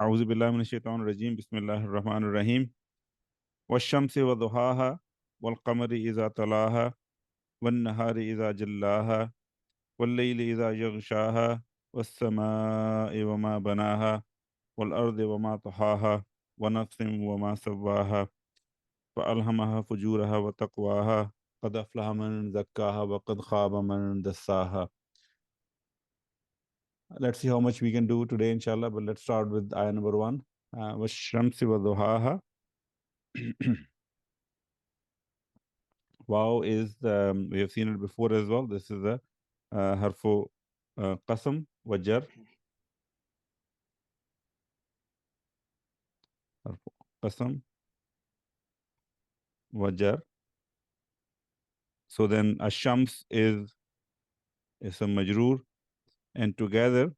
أعوذ بالله من الشيطان الرجيم بسم الله الرحمن الرحيم والشمس وضحاها والقمر إذا تلاها والنهار إذا جلاها والليل إذا يغشاها والسماء وما بناها والأرض وما طحاها ونفس وما سواها فألهمها فجورها وتقواها قد أفلح من زكاها وقد خاب من دساها. Let's see how much we can do today, inshallah. But let's start with ayah number 1. والشمس وضحاها. Wow is we have seen it before as well. This is the harfu qasam wa jar. Harfu qasam wa jar. So then ash-shams is a majroor, and together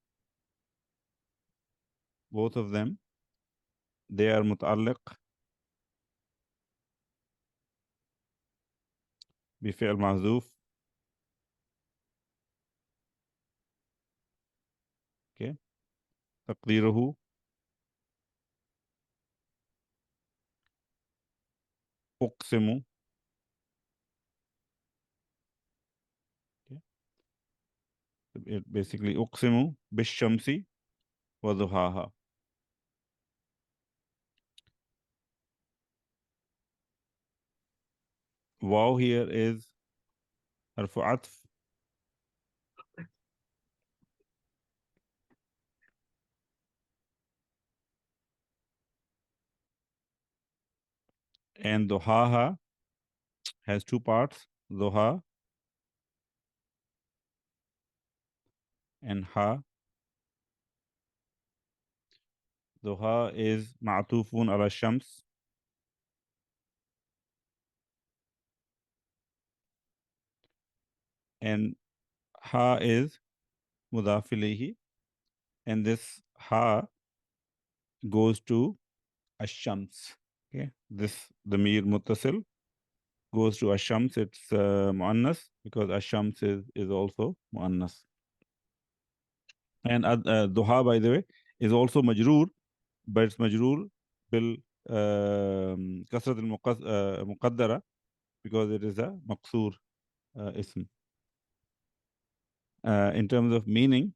both of them they are muta'alliq bi fi'l mahzuf. Okay, taqdiruhu uqsimu. Okay, it basically uqsimu bish-shamsi wa duhaha. Wow here is harfu atf, and duhaha has two parts, duha and ha. Duha is ma'tufun ala shams, and ha is mudaf ilayhi, and this ha goes to ash-shams. Okay, this damir muttasil goes to ash-shams. It's muannas because ash-shams is also muannas. And duha, by the way, is also majroor, but it's majroor bil kasrat al-muqaddara because it is a maqsoor ism. In terms of meaning,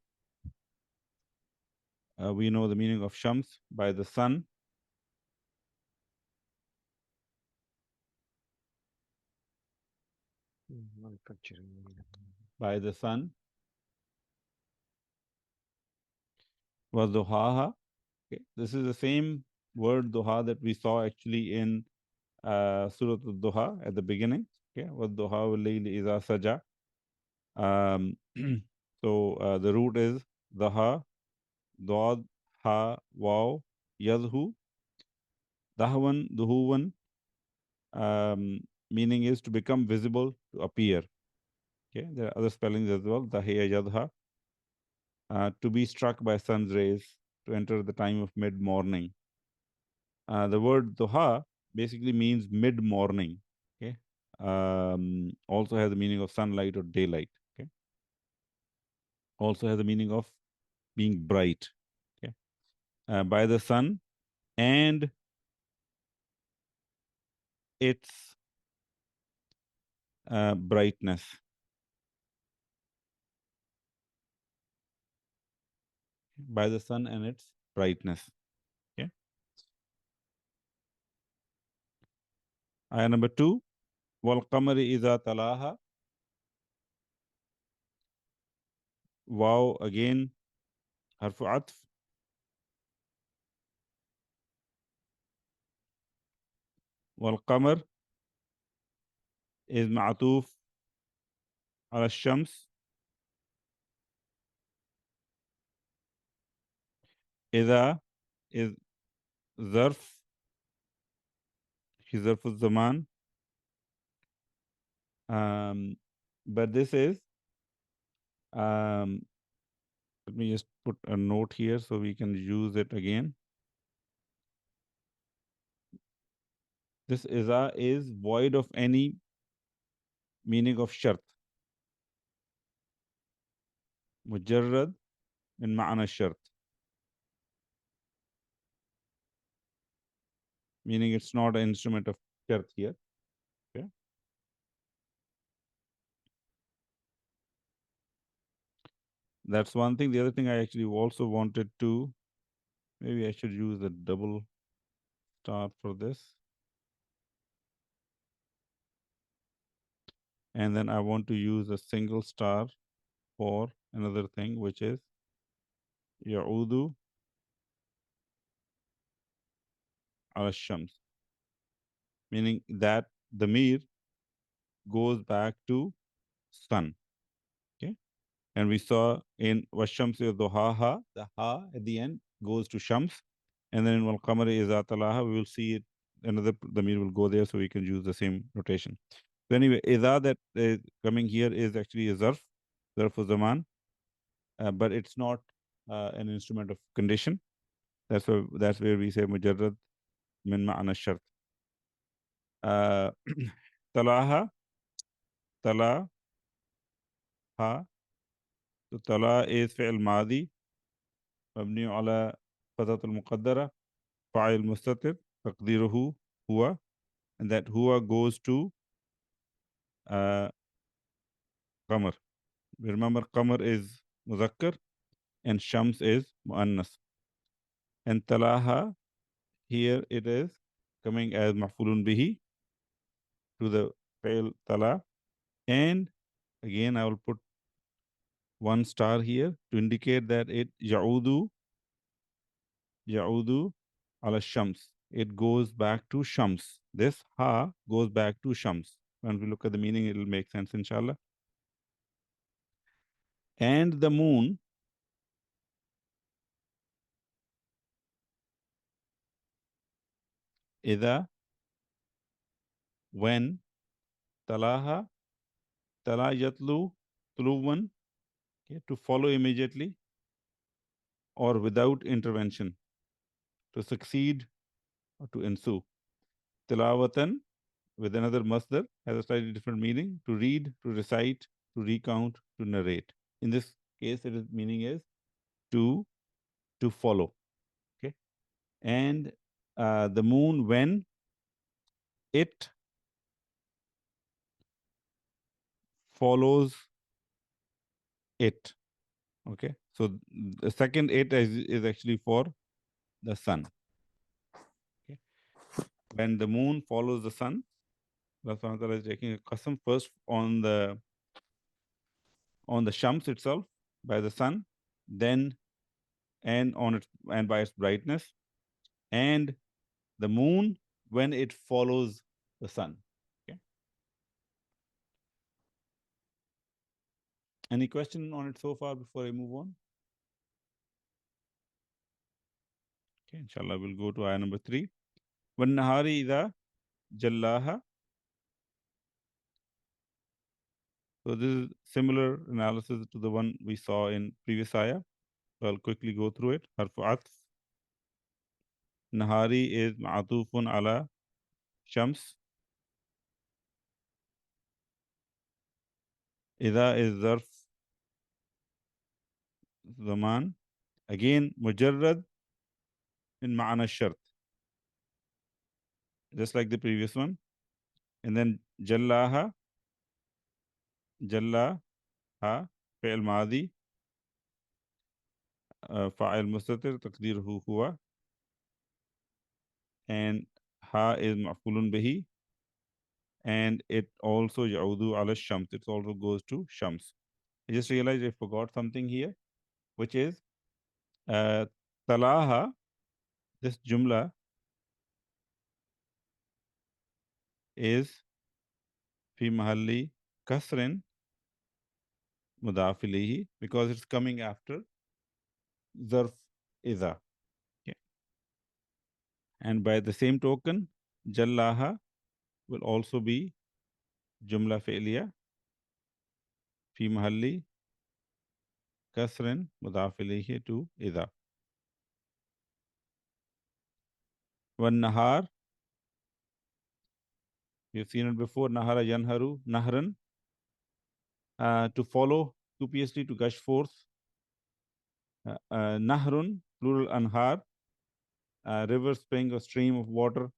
we know the meaning of shams by the sun. By the sun. Was duhaha. Okay. This is the same word duha that we saw actually in Surat-ash-Duha at the beginning. Okay, was duha wal layli idha saja. So the root is daha, dad, ha, waw, yadhu, dahwan, duhuwan. Meaning is to become visible, to appear. Okay, there are other spellings as well. Dahiya yadha. To be struck by sun's rays, to enter the time of mid-morning. The word duha basically means mid-morning. Okay, also has the meaning of sunlight or daylight. Okay, also has the meaning of being bright. Okay, by the sun and its brightness. By the sun and its brightness. Okay. Ayah number 2. Wal qamari idha talaha. Wow again, harfu atf. Wal qamar is ma'atuf ala shams. Idha is zarf, zarf al-zaman. But this is, let me just put a note here so we can use it again. This iza is void of any meaning of shart. Mujarrad min ma'ana shart. meaning it's not an instrument of shart here. Okay. That's one thing. The other thing I actually also wanted to, maybe I should use a double star for this. And then I want to use a single star for another thing, which is Ya'udu al-Shams, meaning that the mir goes back to sun. Okay. And we saw in Washams Duhaha, the ha at the end goes to Shams. And then in Wal Qamari Iza Talaha, we will see it, another the mir will go there, so we can use the same notation. So anyway, Iza that is coming here is actually a zarf of zaman, but it's not an instrument of condition. That's where we say mujarrad min ma'ana shart. Talaha, tala, ha. So tala is fi'l madi, مبني على فتحة المقدرة, فاعل مستتر, تقديره هو, and that huwa goes to qamar. Remember, qamar is muzakkar and shams is muannas. And talaha, here it is coming as maf'ulun bihi to the fail tala. And again, I will put one star here to indicate that it ya'udu ala shams. It goes back to shams. This ha goes back to shams. When we look at the meaning, it will make sense, inshallah. And the moon, إذا, when, talaha, tala yatlu, tuluwan, okay, to follow immediately or without intervention, to succeed or to ensue. Tilawatan, with another masdar, has a slightly different meaning: to read, to recite, to recount, to narrate. In this case, its meaning is to follow. Okay, and the moon, when it follows it. Okay, so the second it is actually for the sun. Okay, when the moon follows the sun, Allah Subhanahu wa Ta'ala is taking a qasam first on the shams itself by the sun, then and on its and by its brightness, and the moon when it follows the sun. Okay. Any question on it so far before I move on? Okay, inshallah, we'll go to ayah number 3. وَالنَّهَارِ إِذَا جَلَّاهَا. So this is similar analysis to the one we saw in previous ayah. So I'll quickly go through it. Harfu atf. Nahari is ma'atufun ala shams. Ida is zarf zaman. Again, mujarrad in ma'ana shart, just like the previous one. And then jallaha, jalla ha, fi'l madi, fa'il mustatir, taqdiruhu huwa. And ha is ma'fulun bihi. And it also ya'udu ala shams. It also goes to shams. I just realized I forgot something here, which is talaha, this jumla is fi mahalli kasrin mudaf ilayhi, because it's coming after zarf idha. Okay. And by the same token, jallaha will also be jumla fi'liya fi mahalli kasrin mudaf ilayhi to idha. One nahar, you've seen it before, nahara yanharu, nahran, to follow, to PSD, to gush forth. Nahrun, plural anhar, river, spring, or stream of water.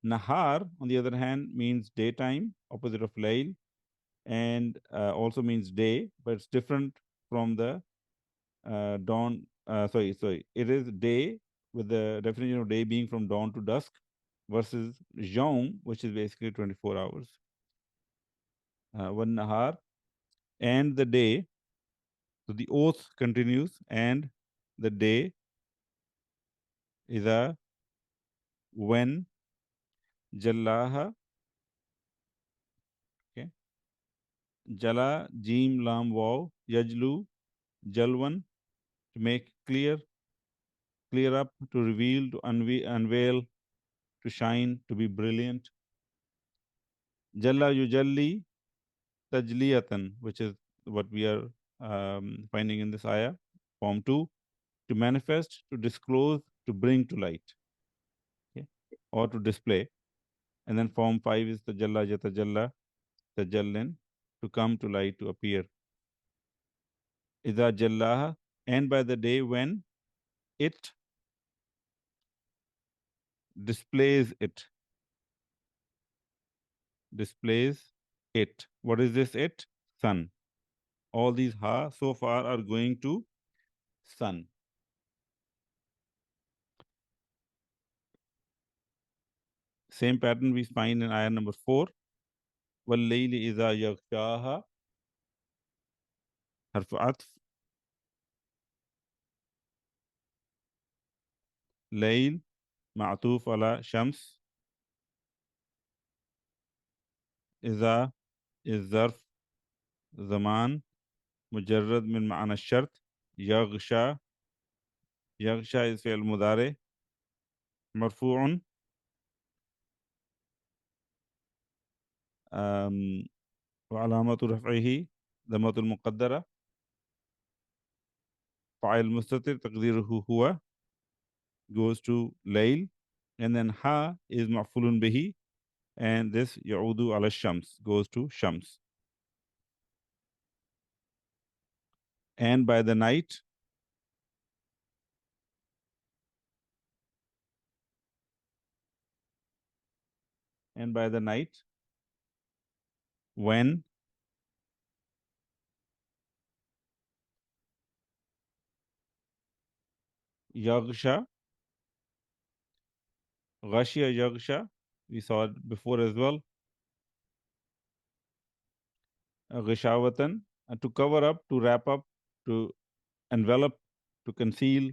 Nahar, on the other hand, means daytime, opposite of layl, and also means day, but it's different from the dawn. Sorry. It is day with the definition of day being from dawn to dusk versus Yawm, which is basically 24 hours. One Nahar and the day. So the oath continues, and the day is a when Jallaha, okay, Jala, Jim, Lam, Waw, Yajlu, Jalwan, to make clear up, to reveal, to unveil, to shine, to be brilliant. Jalla Yujalli, Tajliyatan, which is what we are finding in this ayah. Form 2, to manifest, to disclose, to bring to light, okay, or to display. And then form 5 is Tajalla Jatajalla, Tajallin, to come to light, to appear. Ida Jallaha, and by the day when it displays it. Displays it. What is this it? Sun. All these ha so far are going to sun. Same pattern we find in ayah number 4. وَاللَّيْلِ إِذَا يَغْشَاهَا حرف عطف. ليل معطوف على شمس. إذا الظرف زمان مجرد من معنى الشرط. يغشى is فعل مضارع مرفوع وعلامة رفعه ضمة المقدرة. فاعل مستتر تقديره هو goes to ليل, and then ha is مفعول به, and this يعود على الشمس goes to shams. And by the night, when yaghsha, ghashya yaghsha, we saw it before as well. Ghishawatan, to cover up, to wrap up, to envelop, to conceal,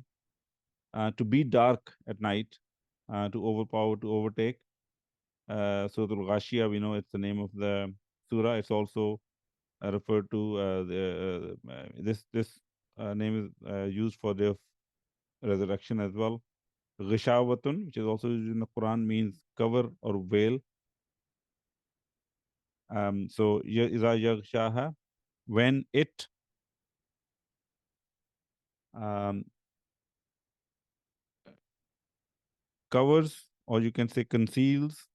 to be dark at night, to overpower, to overtake. Suratul Ghashiyah, we know it's the name of the surah. It's also referred to this name is used for the resurrection as well. Ghishawatun, which is also used in the Quran, means cover or veil. So iza yaghshaha, when it covers, or you can say conceals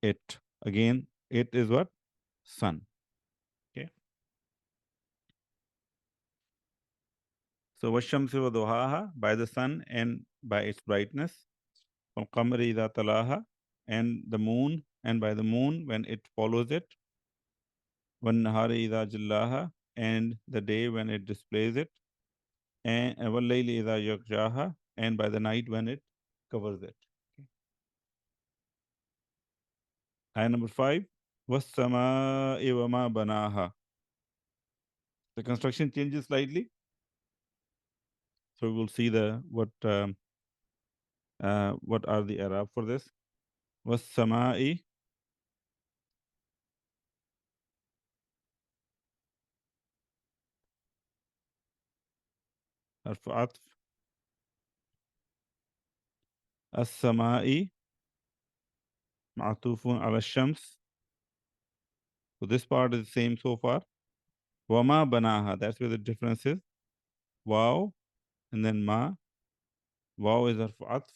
it. Again, it is what? Sun. Okay. So washamsi wa duhaha, by the sun and by its brightness. Wal qamari idha talaha, and the moon, and by the moon when it follows it. Wan nahari idha jallaha, and the day when it displays it. And wal layli idha yaghshaha, and by the night when it covers it. Okay. Ayah number 5. Was sama'i wa ma banaha. The construction changes slightly. So we'll see what are the i'rab for this. Was sama'i, harf atf. As-sama'i ma'tufun ala shams. So this part is the same so far. Wama banaha, that's where the difference is. Wow, and then ma. Wow is harf atf.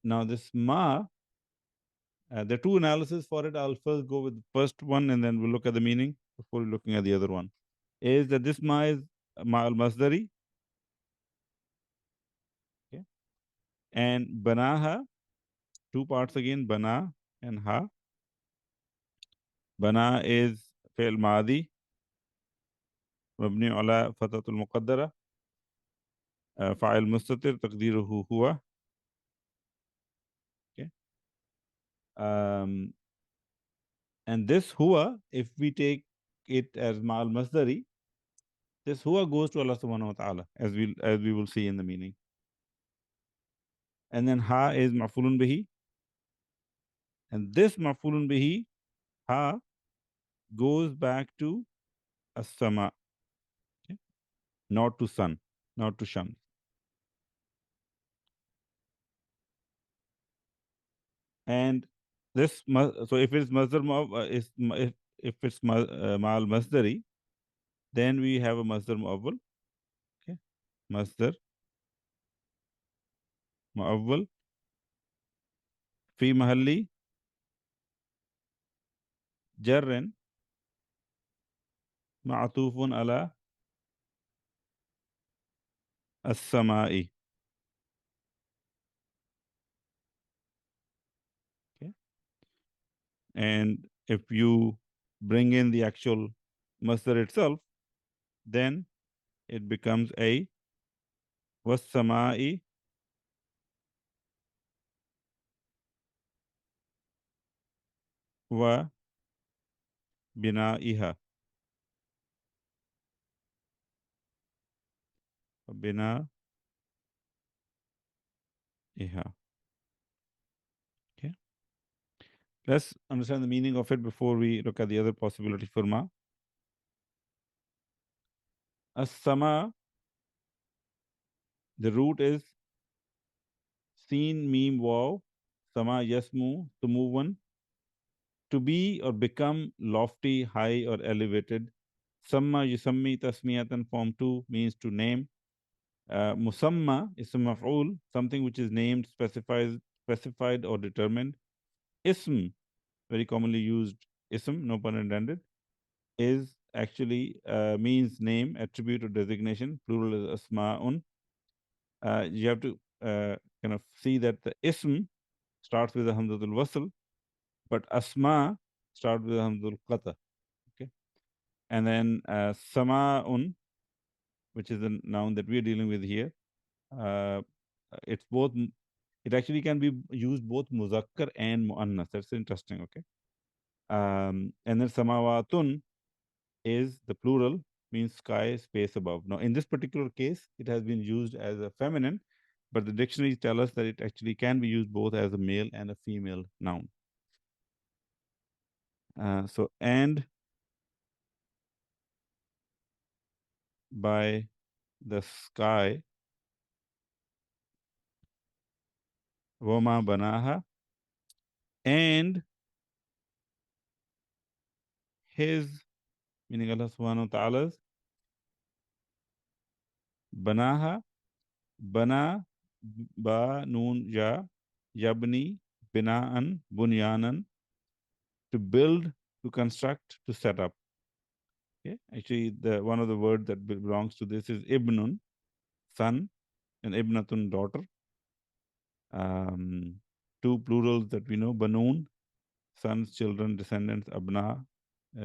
Now this ma, there are two analyses for it. I'll first go with the first one, and then we'll look at the meaning before looking at the other one. is that this ma is ma al masdari. Okay. And banaha, two parts again, bana and ha. Bana is fi'l madi, مبني على فتحة المقدرة فاعل مستتر تقديره هو. Okay. And this huwa, if we take it as ma'al masdari, this huwa goes to Allah subhanahu wa ta'ala, as we will see in the meaning. And then ha is maf'ulun bihi, and this maf'ulun bihi, ha, goes back to as-sama, okay? Not to sun, not to shams. And this so if it's masdar if it's ma'al masdari, then we have a masdar mu'awwal. Okay, masdar mu'awwal fi mahalli jarrin ma'tufun ala as-sama'i. Okay, and if you bring in the actual masdar itself, then it becomes a was-sama'i wa bina'iha. Bina'iha. Okay. Let's understand the meaning of it before we look at the other possibility for ma. As-sama, the root is seen, meme, waw, sama, yasmu, tumuwan, to be or become lofty, high, or elevated. Samma, yusammi, tasmiyatan, form 2 means to name. Musamma is a maf'ul, something which is named, specified, or determined. Ism, very commonly used ism, no pun intended, is actually means name, attribute, or designation. Plural is asma'un. You have to kind of see that the ism starts with a hamzatul wasl, but asma starts with a hamzatul qata. Okay, and then sama'un, which is the noun that we are dealing with here. It's both. It actually can be used both muzakkar and muannas. That's interesting. Okay, and then samawatun is the plural, means sky, space above. Now, in this particular case, it has been used as a feminine, but the dictionaries tell us that it actually can be used both as a male and a female noun. And by the sky, wama banaha, and his, meaning Allah subhanahu wa ta'ala's, banaha, bana, ba, noon, ya, yabni, bina'an, bunyanan, to build, to construct, to set up. Okay? Actually, the one of the words that belongs to this is ibnun, son, and ibnatun, daughter. Two plurals that we know, banun, sons, children, descendants, abna,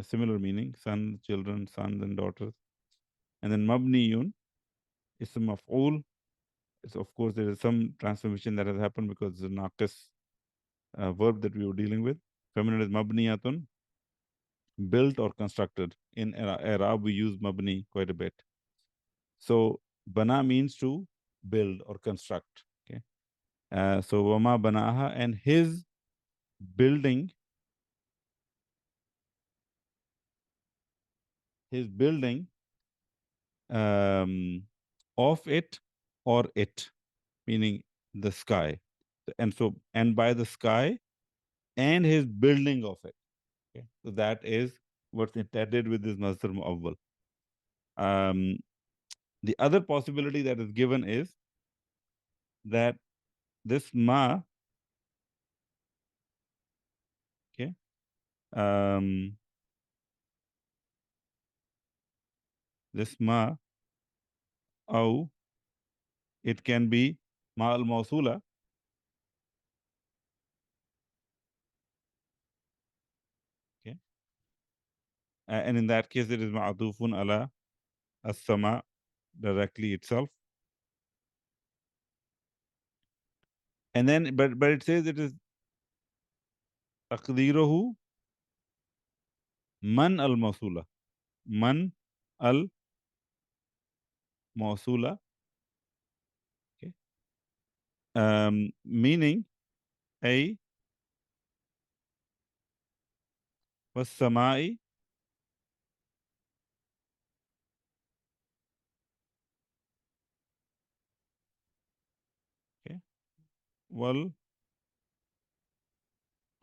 similar meaning, sons, children, sons, and daughters. And then mabniyun, ism maf'ul. So of course, there is some transformation that has happened because it's a naqis verb that we were dealing with. Feminine is mabniyatun, built or constructed. In I'rab, we use mabni quite a bit. So bana means to build or construct. Okay. So wama banaha, and his building, of it or it, meaning the sky. And by the sky and his building of it. Okay. So that is what's intended with this Masdar Mu'awwal. The other possibility that is given is that this ma, okay, this ma, أو it can be ma al-mawsula. Okay. And in that case, it is ma'atufun ala as-sama directly itself. And then, but it says it is taqdiruhu man al-mawsula. Man al-mawsula. Okay. Meaning, ay was-sama'i okay, wal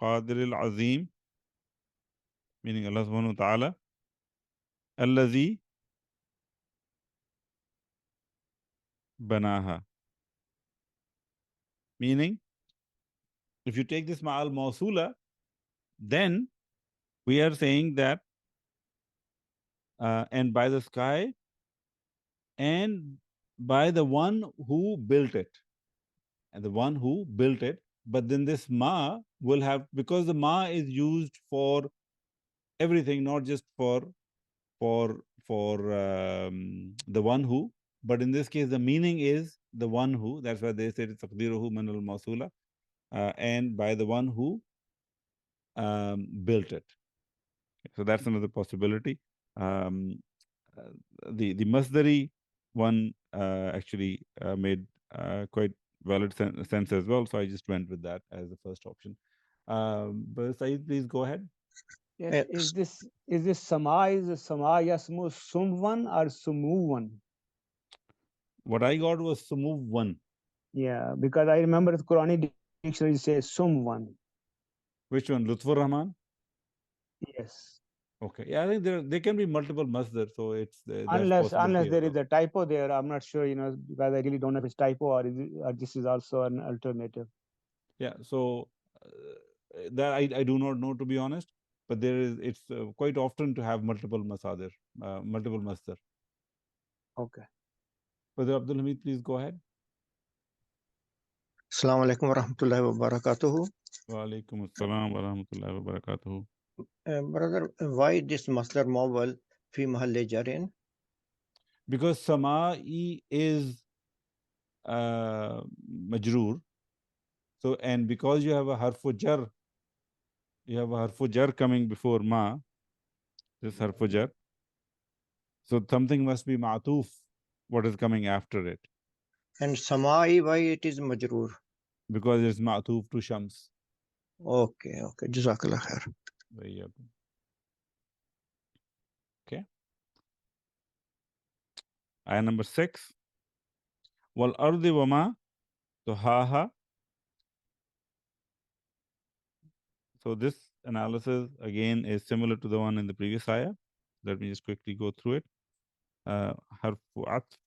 qadir al-azim, meaning Allah subhanahu wa ta'ala, allazi banaha. Meaning, if you take this ma'al mawsula, then we are saying that and by the sky and by the one who built it, and the one who built it. But then this ma will have, because the ma is used for everything, not just for the one who, but in this case the meaning is the one who. That's why they said taqdiruhu man al mawsula, and by the one who built it. So that's another possibility. Um, the Masdari one actually made quite valid sense as well. So I just went with that as the first option. But Saeed, please go ahead. Yes, is this sama yasmu sumwan or sumuwan? What I got was Sumuv one. Yeah, because I remember the Quranic dictionary says sumwan. Which one? Lutfur Rahman? Yes. Okay. Yeah, I think there can be multiple masdar, so it's that's Unless possibility as there is well. a typo there, I'm not sure, because I really don't know if it's typo or this is also an alternative. Yeah. So that I do not know, to be honest, but it's quite often to have multiple masadir, multiple masdar. Okay. Brother Abdul Hamid, please go ahead. Assalamu alaikum warahmatullahi wabarakatuh. Wa alaikum assalam wa rahmatullahi wa barakatuh. Brother, why this masdar mawal fi mahalle jarin? Because Sama'i is majroor. So, and because you have a harfu jar, you have a harfu jar coming before ma, this harfu jar. So something must be ma'atuf, what is coming after it. And samai, why it is majroor? Because it's ma'atuf to Shams. Okay, Jazakallah khair. Okay. Ayah number 6. Wal ardi wa ma tuhaha. So this analysis again is similar to the one in the previous ayah. Let me just quickly go through it. Harfu atf.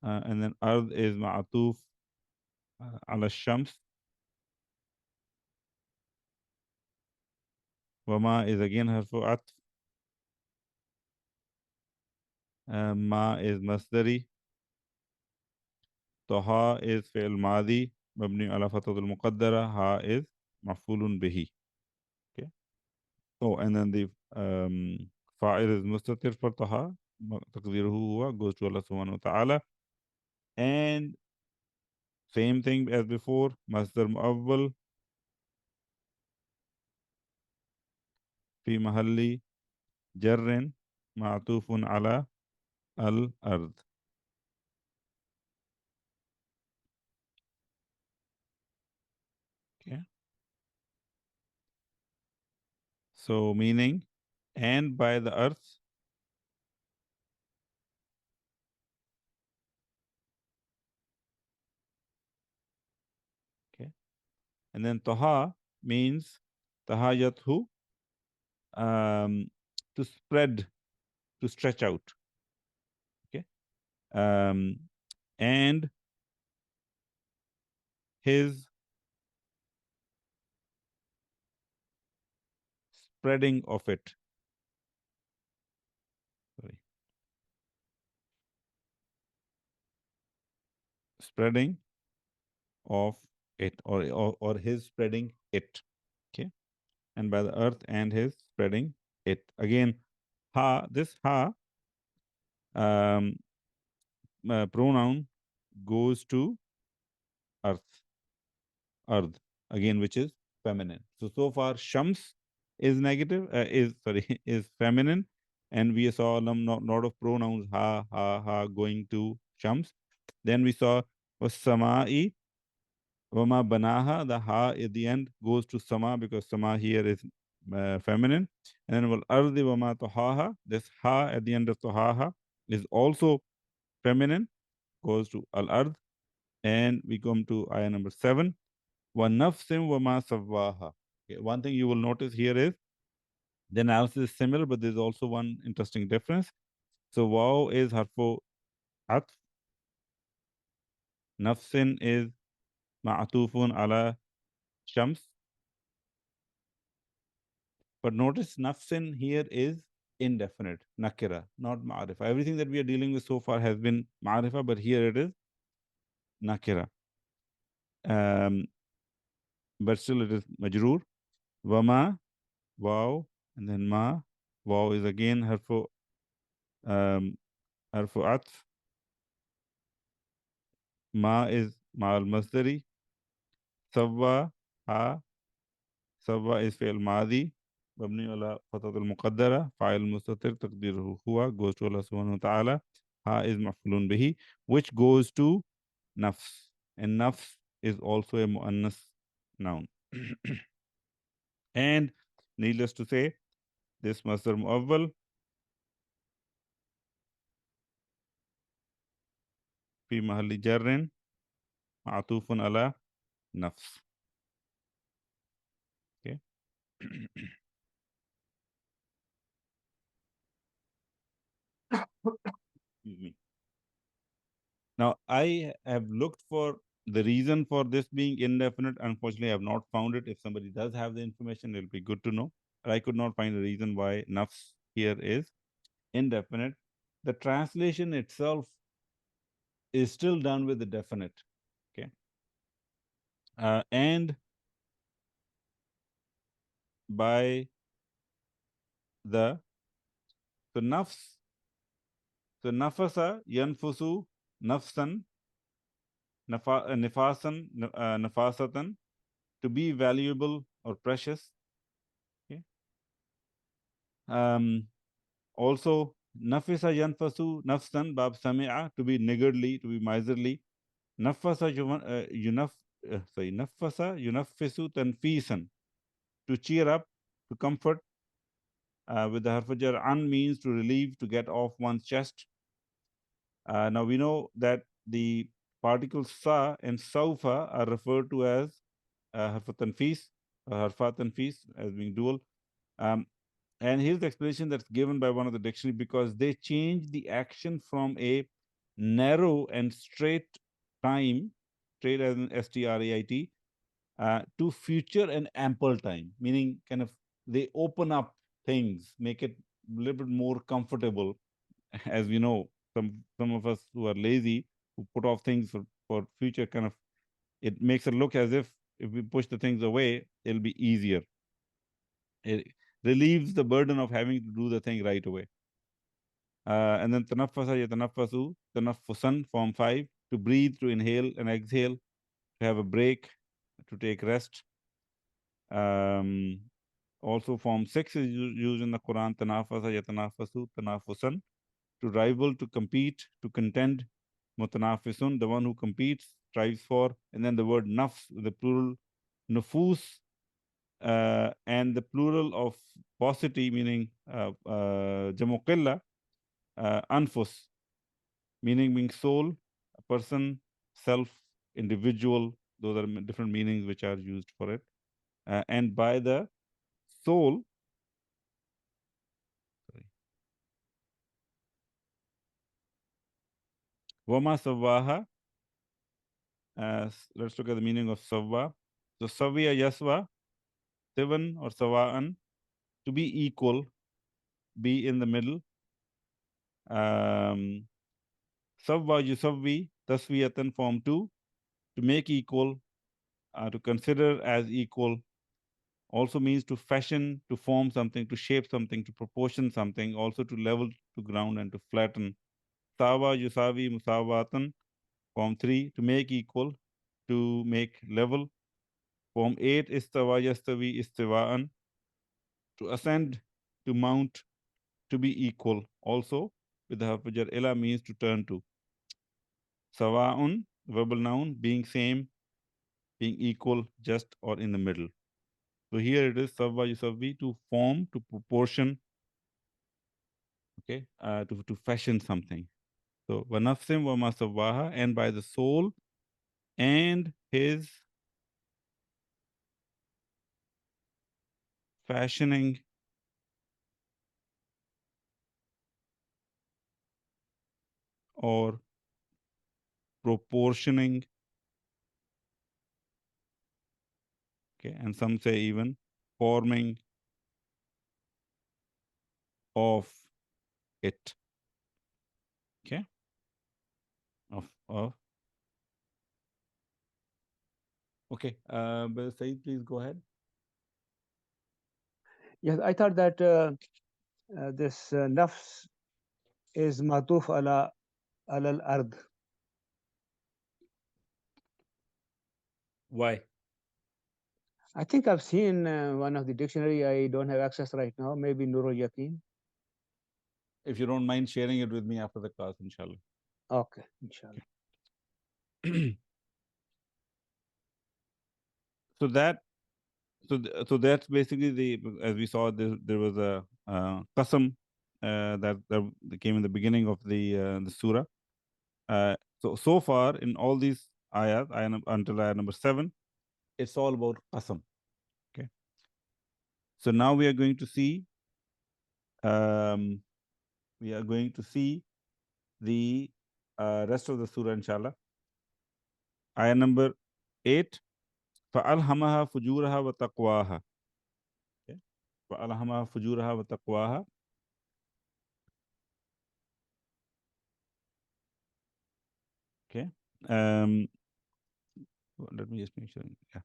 And then ard is ma'atuf ala shams. Wama is again harfu atf. Ma is masdari. Taha is fi'l madi mabni ala fatatul muqaddara. Ha is maf'ulun bihi. Okay. Oh, and then the fa'il is mustatir for taha. Taqdiruhu huwa goes to Allah subhanahu wa ta'ala. And same thing as before, masdar mu'awwal fi mahalli jarrin ma'tufun ala al-ard. Okay. So meaning, and by the earth. Okay. And then taha means tahayathu, to spread, to stretch out. Okay. And his spreading of it. spreading of it, or his spreading it. Okay. And by the earth and his spreading it. Again, this um, pronoun goes to earth again, which is feminine. So far Shams is negative, is sorry, is feminine, and we saw a lot of pronouns ha going to Shams. Then we saw was-samai wama banaha. The ha at the end goes to sama because sama here is feminine. And then wal ardi wama tahaha. This ha at the end of tahaha is also feminine, goes to al ard. And we come to ayah number 7. Wa nafsin wama sawwaha. Okay, one thing you will notice here is the analysis is similar, but there's also one interesting difference. So waw is harfu atf. Nafsin is ma'atufun ala shams. But notice nafsin here is indefinite, nakira, not ma'arifa. Everything that we are dealing with so far has been ma'arifa, but here it is nakira. But still it is majroor. Wama, wow, and then ma. Wow is again harfu atf. Ma is ma'al masdari. Sawwa, ha. Sawwa is fi'l madi. مبني على فتحة المقدرة فاعل مستتر تقديره هو goes to Allah subhanahu wa ta'ala. Ha is maf'ulun bihi, which goes to nafs, and nafs is also a muannas noun. And needless to say, this masdar muawwal fi mahalli jarrin ma'tufun ala nafs. Okay. Excuse me. Now, I have looked for the reason for this being indefinite. Unfortunately, I have not found it. If somebody does have the information, it'll be good to know. But I could not find a reason why nafs here is indefinite. The translation itself is still done with the definite. Okay. And by the nafs, so nafasa yanfusu nafsan, nifasan, nafasatan, to be valuable or precious. Okay. Also, nafisa yanfasu nafsan bab sami'a, to be niggardly, to be miserly. Nafasa nafasa yunaffisu tanfisan, to cheer up, to comfort. With the harfajar an means to relieve, to get off one's chest. Now we know that the particles sa and saufa are referred to as harfa tanfis, harfa tanfis, as being dual. And here's the explanation that's given by one of the dictionary: because they change the action from a narrow and straight time, straight as in straight, to future and ample time, meaning kind of they open up things, make it a little bit more comfortable. As we know, some of us who are lazy, who put off things for future, kind of it makes it look as if we push the things away, it'll be easier. It relieves the burden of having to do the thing right away. And then tanaffasa yatanaffasu, tanaffusan, form 5, to breathe, to inhale and exhale, to have a break, to take rest. Also form 6 is used in the Quran, tanafasa yatanaffasu, tanaffusan, to rival, to compete, to contend. Mutanafisun, the one who competes, strives for. And then the word nafs, the plural nufus, and the plural of paucity, meaning jamukilla, anfus, meaning being soul, a person, self, individual. Those are different meanings which are used for it. And by the soul, wama sawaha. Let's look at the meaning of sawa. So sawiya yaswa, seven or sawa'an, to be equal, be in the middle. Sawwa yusawwi taswiyatan, form 2, to make equal, to consider as equal, also means to fashion, to form something, to shape something, to proportion something, also to level to ground and to flatten. Sawa, yusawi, musawatan, form 3, to make equal, to make level. Form 8, istawa, yastawi, istiwaan, to ascend, to mount, to be equal. Also, with the harf jar ila means to turn to. Sawa'un, verbal noun, being same, being equal, just, or in the middle. So here it is sawa yusawi, to form, to proportion, okay, to fashion something. So wa nafsim wa ma sawaha, and by the soul and his fashioning or proportioning, okay, and some say even forming of it, okay, of okay. Brother Saeed, please go ahead. Yes, I thought that this nafs is matuf ala al-ard. Why? I think I've seen one of the dictionary. I don't have access right now. Maybe Nurul Yaqeen. If you don't mind sharing it with me after the class, inshallah. Okay, inshallah. So that, so that's basically the, as we saw, there was a qasam that came in the beginning of the surah. So far in all these ayat, until ayat number 7, it's all about qasam. Okay. So now we are going to see the rest of the surah, inshallah. Ayah number 8, فَأَلْهَمَهَا فُجُورَهَا وَتَقْوَاهَا. Okay. فَأَلْهَمَهَا فُجُورَهَا وَتَقْوَاهَا. Okay. Let me just make sure. Yeah.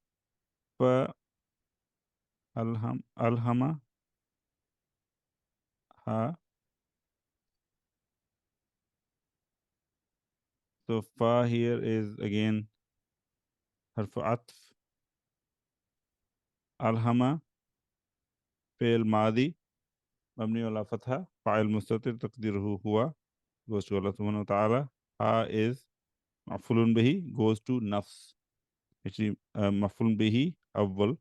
فَأَلْهَمَهَا. So fa here is again harf atf. Alhama fi'l madi mabni ala fatha, fa'il mustatir taqdiruhu huwa, goes to Allah subhanahu wa ta'ala. Ha is maf'ulun bihi, goes to nafs. Actually, maf'ulun bihi awwal.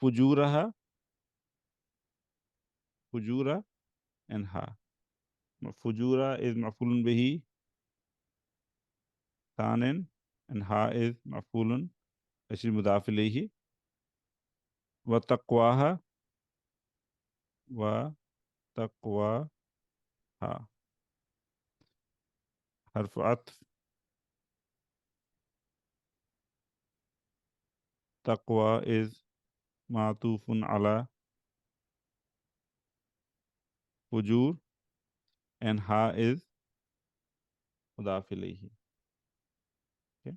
Fujura and ha. Fujura is maf'ulun bihi thanin, and ha is maf'ulun, actually mudaf ilayhi. Wa taqwaha harf atf. Taqwa is ma'tufun ala fujur, and ha is mudaf ilayhi. Okay.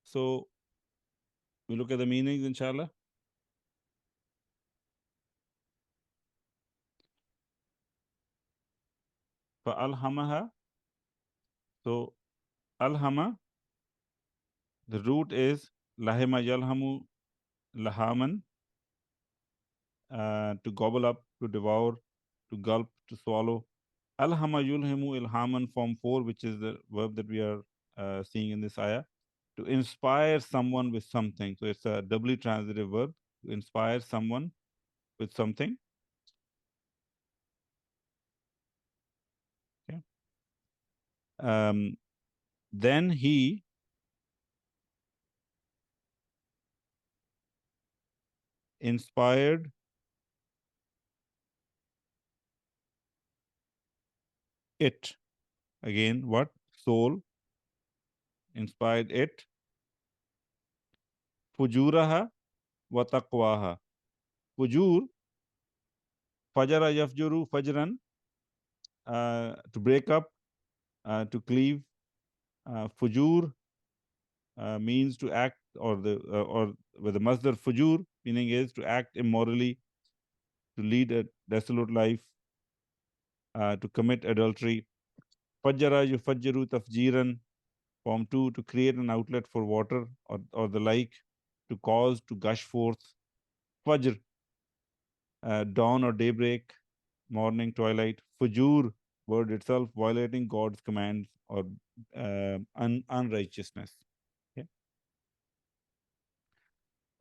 So we look at the meanings, inshallah. فَأَلْهَمَهَا. So alhama, the root is lahima yalhamu lahaman, to gobble up, to devour, to gulp, to swallow. Alhama yulhimu ilhaman, form 4, which is the verb that we are seeing in this ayah, to inspire someone with something. So it's a doubly transitive verb, to inspire someone with something. Okay. Then he inspired it. Again, what? Soul inspired it. Fujuraha wa taqwaha. fujur, fajara yafjuru fajran, to break up, to cleave. Fujur means to act, or with the masdar fujur, meaning is to act immorally, to lead a dissolute life, to commit adultery. Fajjara yufajjiru tafjiran, form 2, to create an outlet for water or the like, to cause to gush forth. Fajr, dawn or daybreak, morning, twilight. Fujur, word itself, violating God's commands or unrighteousness.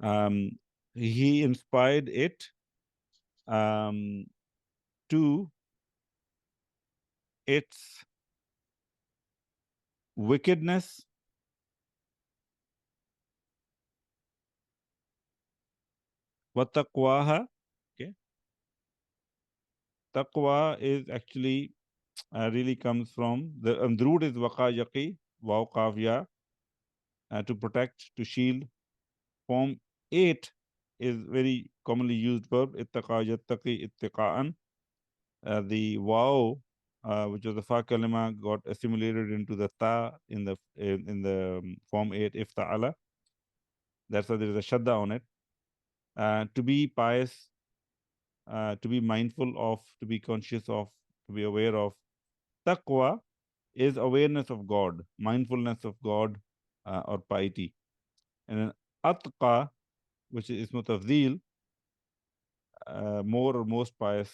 Okay? He inspired it to its wickedness, wataqwaha. Okay, taqwa is actually really comes from the root is waqa yaqi, waw qaf ya, to protect, to shield. Form 8 is very commonly used verb, ittaqa yattaqi ittiqa'an. The waw, which was the fa kalima, got assimilated into the ta in the form 8 ifta'ala. That's why there is a shadda on it. To be pious, to be mindful of, to be conscious of, to be aware of. Taqwa is awareness of God, mindfulness of God, or piety. And then atqa, which is ismu tafdeel, more or most pious,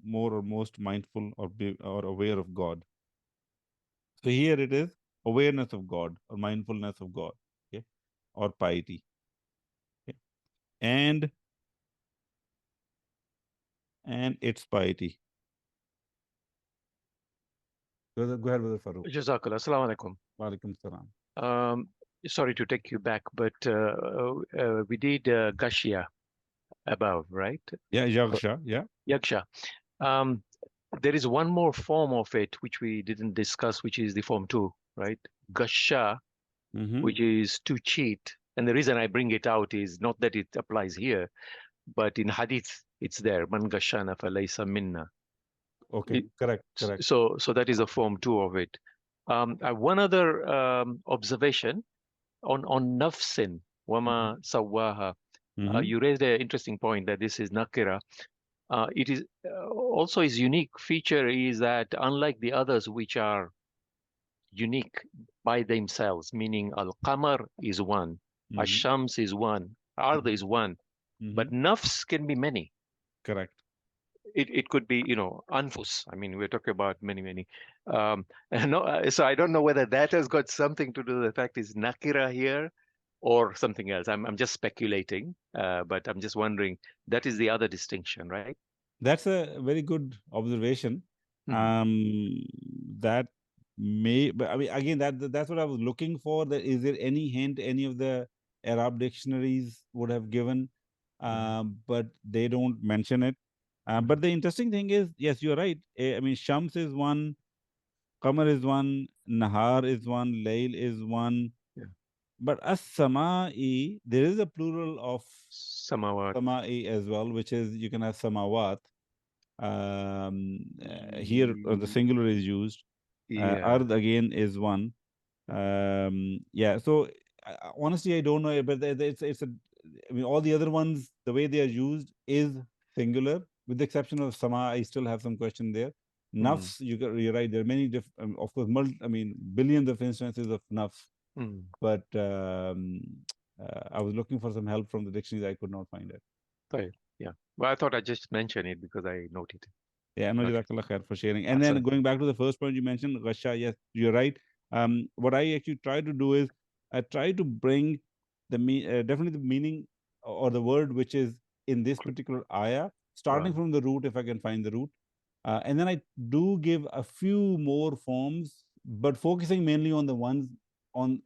more or most mindful, or aware of God. So here it is awareness of God or mindfulness of God, okay, or piety. Okay. And its piety. Go ahead with the Farooq. Jazakallah. Assalamu alaikum. Wa alaikum salam. Sorry to take you back, but we did Gashia above, right? Yeah, Yagsha, yeah. Yaksha. There is one more form of it which we didn't discuss, which is the form 2, right? Gasha, which is to cheat. And the reason I bring it out is not that it applies here, but in hadith it's there. Man gashana falaysa minna. Okay, correct. So that is a form 2 of it. One other observation on nafsin, wama sawaha. You raised an interesting point that this is nakira. It is also his unique feature is that unlike the others which are unique by themselves, meaning al-qamar is one, ash-shams is one, ard is one, but nafs can be many. Correct. It could be, anfus. I mean, we're talking about many. So I don't know whether that has got something to do with the fact is nakira here or something else. I'm just speculating, but I'm just wondering, that is the other distinction, right? That's a very good observation. That may, but I mean, again, that's what I was looking for. That is there any hint any of the Arab dictionaries would have given, but they don't mention it. But the interesting thing is, yes, you're right. I mean, Shams is one, Qamar is one, Nahar is one, Layl is one. Yeah. But as-sama'i, there is a plural of Samawat. sama'i as well, which is you can have samawat. Here the singular is used. Ard again is one. Yeah. So honestly, I don't know, but it's a. I mean, all the other ones, the way they are used is singular, with the exception of sama. I still have some question there. Nafs, you're right. There are many different, of course, billions of instances of nafs. But I was looking for some help from the dictionaries. I could not find it. Right. Yeah. Well, I thought I'd just mention it because I noted it. Yeah, no, Jazakallah khair for sharing. And then going back to the first point you mentioned, Ghasha, yes, you're right. What I actually try to do is I try to bring definitely the meaning or the word which is in this particular ayah, starting from the root if I can find the root. And then I do give a few more forms, but focusing mainly on the ones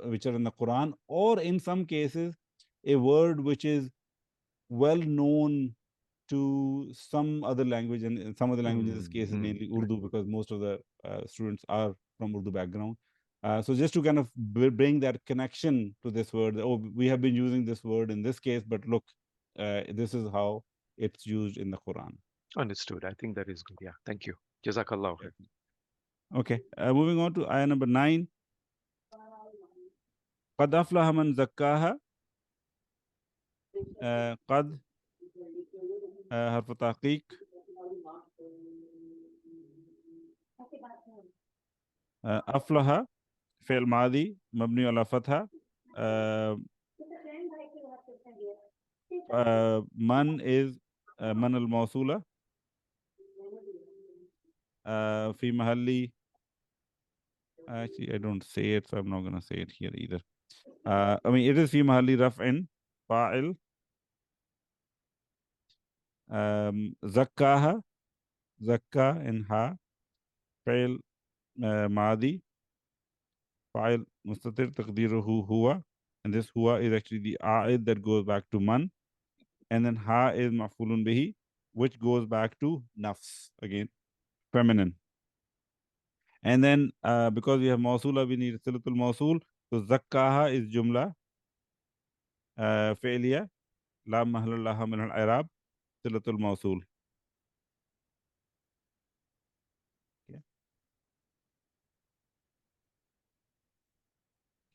which are in the Quran, or in some cases, a word which is well known to some other language, and in some other language in this case is mainly Urdu, because most of the students are from Urdu background. So just to kind of bring that connection to this word, oh, we have been using this word in this case, but look, this is how it's used in the Quran. Understood. I think that is good. Yeah. Thank you. Jazakallah khair. Okay. Moving on to ayah number 9. قد أفلح من زكاها. قد حرف تحقيق. أفلح فعل ماضي مبني على فتحة. من is من الموصولة في محل. Actually, I don't say it, so I'm not going to say it here either. I mean, it is في محل رفع فاعل. زكاها زكا إنها فعل ماضي فاعل مستتر تقديره هو, and this huwa is actually the a'id that goes back to man, and then ha is maf'ulun bihi, which goes back to nafs, again feminine. And then because we have mawsula, we need silatul mawsul. So zakkaha is jumla fi'liya la mahalla laha min al-i'rab, silatul mawsul.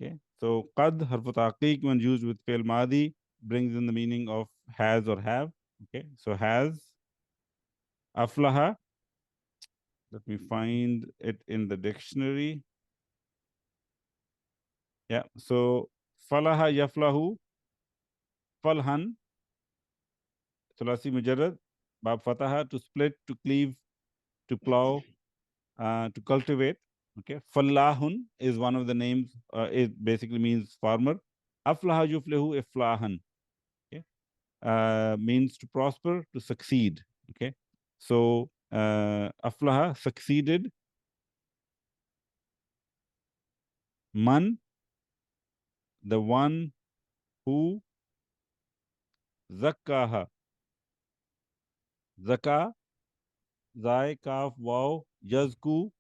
Okay, so qad harfu taqiq when used with fi'l madi brings in the meaning of has or have. Okay, so has. Aflaha, let me find it in the dictionary. Yeah, so falaha yaflahu, falhan, thulasi mujarrad, bab fataha, to split, to cleave, to plow, to cultivate. Okay, fallahun is one of the names. It basically means farmer. Aflaha yuflihu iflahan. Okay, means to prosper, to succeed. Okay, so aflaha, succeeded. Man, the one who zakkaha. Zaka, zai, kaf, waw, yazku,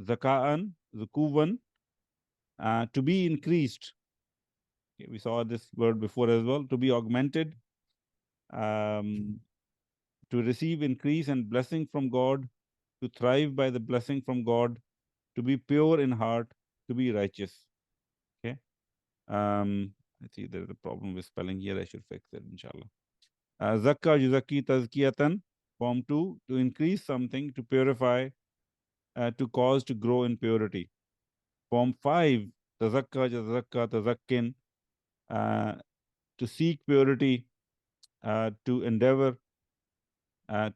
zakaan, zukuvan, to be increased. Okay, we saw this word before as well. To be augmented, to receive increase and blessing from God, to thrive by the blessing from God, to be pure in heart, to be righteous. Okay. Let's see, there's a problem with spelling here. I should fix it, inshallah. Zakka yuzaki tazkiyatan, form 2, to increase something, to purify, to cause to grow in purity. Form 5, tazakka, jazakka, tazakkin, to seek purity, to endeavor,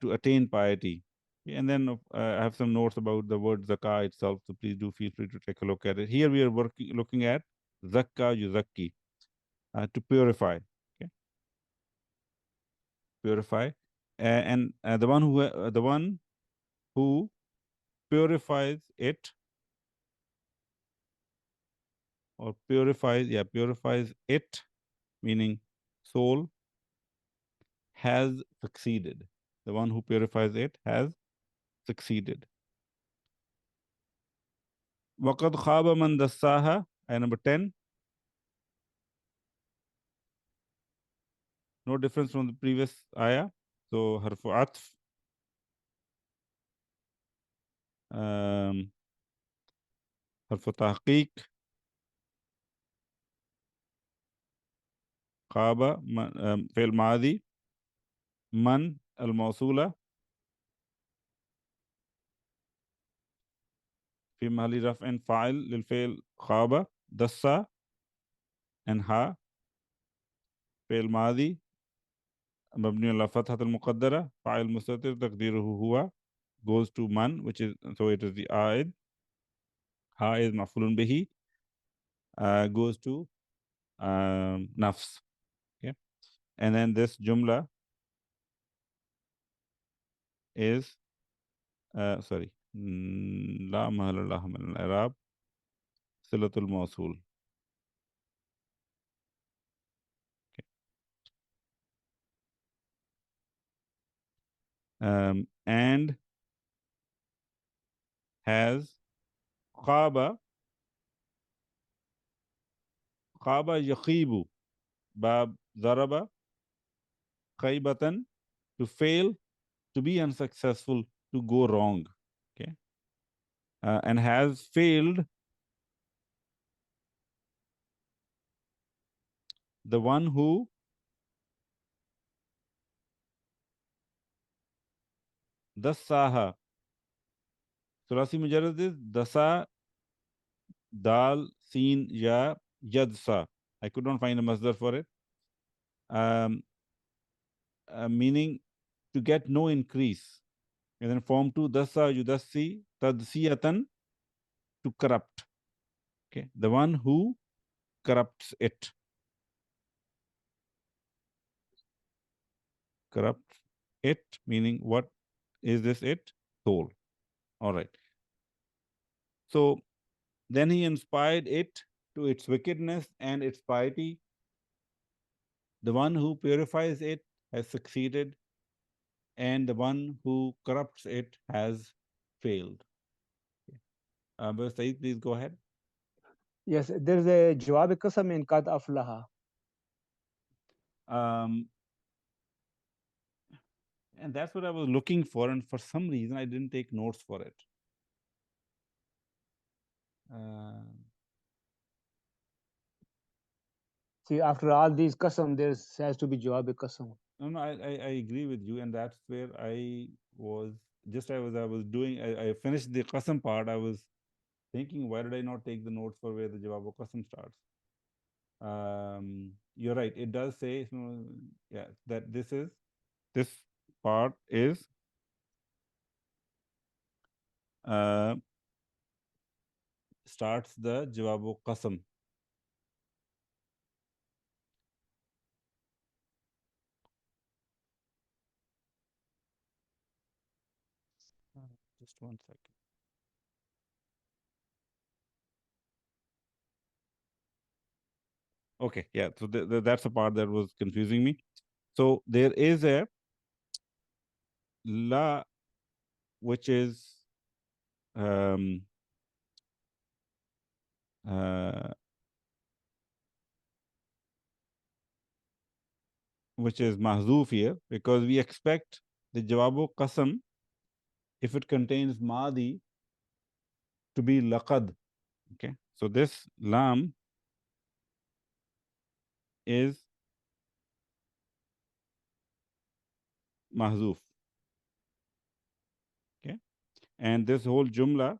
to attain piety. And then I have some notes about the word zakah itself, so please do feel free to take a look at it. Here we are looking at zakka yuzakki, to purify. Okay, purify, and the one who purifies it, or purifies it, meaning soul, has succeeded. The one who purifies it has succeeded. وَقَدْ خَابَ مَنْ دَسَّاهَا, ayah number 10. No difference from the previous ayah. So harfu atf, harfu tahqiq, khaba, fi'l maadi, man al-mawsula, في محل رفع فاعل للفعل خاب, دسا, and ha فعل ماضي مبني على فتحة المقدرة فاعل مستتر تقديره هو, goes to man, which is, so it is the aid. Ha is maf'ulun bihi, goes to nafs. Okay, and then this jumla is sorry, la mahalla laha min al-i'rab, silatul mawsul. And has khaba yakhibu, bab zaraba khaybatan to fail, to be unsuccessful, to go wrong. Okay. And has failed the one who dasaha. Sulasi mujarrad is dasa, dal, sin, ya, yadsa. I could not find a masdar for it. Meaning to get no increase. And then form 2, dasa, yudassi, tadsiyatan, to corrupt. Okay. The one who corrupts it. Corrupts it, meaning what is this it? Soul. All right. So then he inspired it to its wickedness and its piety. The one who purifies it has succeeded, and the one who corrupts it has failed. Brother Saeed, please go ahead. Yes, there is a jawab qasam in qad aflaha. And that's what I was looking for, and for some reason I didn't take notes for it. See, after all these qasam, there has to be jawab qasam. No, I agree with you, and that's where I was. I was doing. I finished the qasam part. I was thinking, why did I not take the notes for where the jawab qasam starts? You're right. It does say, yeah, that this part is starts the jawab qasam. Just 1 second. Okay, yeah. So that's the part that was confusing me. So there is a la, which is mahzoof here, because we expect the jawabu qasam, if it contains madi, to be laqad. Okay, so this lam is mahzoof. Okay, and this whole jumla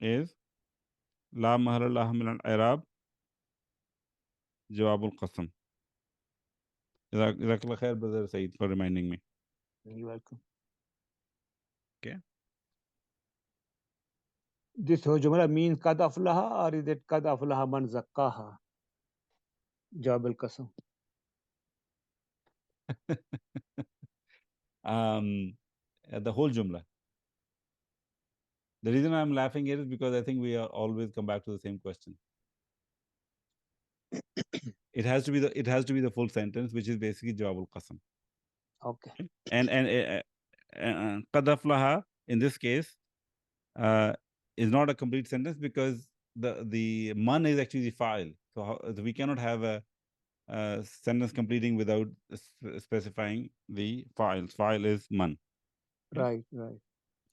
is la mahalla laha min al-i'rab jawabul qasam. Jazakallah khair, Brother Saeed, for reminding me. You're welcome. Okay. This whole jumla means qad aflaha, or is it qad aflaha man zakkaha? Jawab qasam. The whole jumla. The reason I'm laughing here is because I think we are always come back to the same question. It has to be the full sentence, which is basically jawabul qasam. Okay. And qad aflaha in this case is not a complete sentence, because the man is actually the fa'il. So we cannot have a sentence completing without specifying the fa'il. Fa'il is man. Right, right.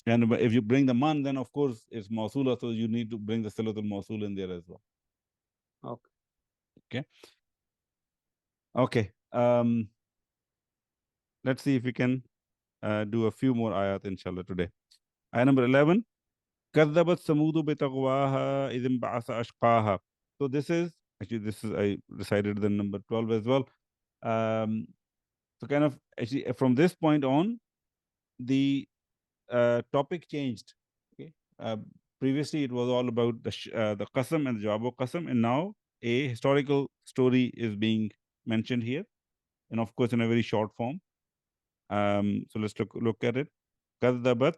And if you bring the man, then of course it's mausula, so you need to bring the silatul mausul in there as well. Okay. Okay. Let's see if we can do a few more ayat, inshallah, today. Ayat number 11. كذبت ثمود بطغواها إذ انبعث أشقاها. So this is I recited the number 12 as well. So kind of actually from this point on, the topic changed. Okay. Previously it was all about the qasam and the jawab qasam, and now a historical story is being mentioned here, and of course in a very short form. So let's look at it. Kadzabat.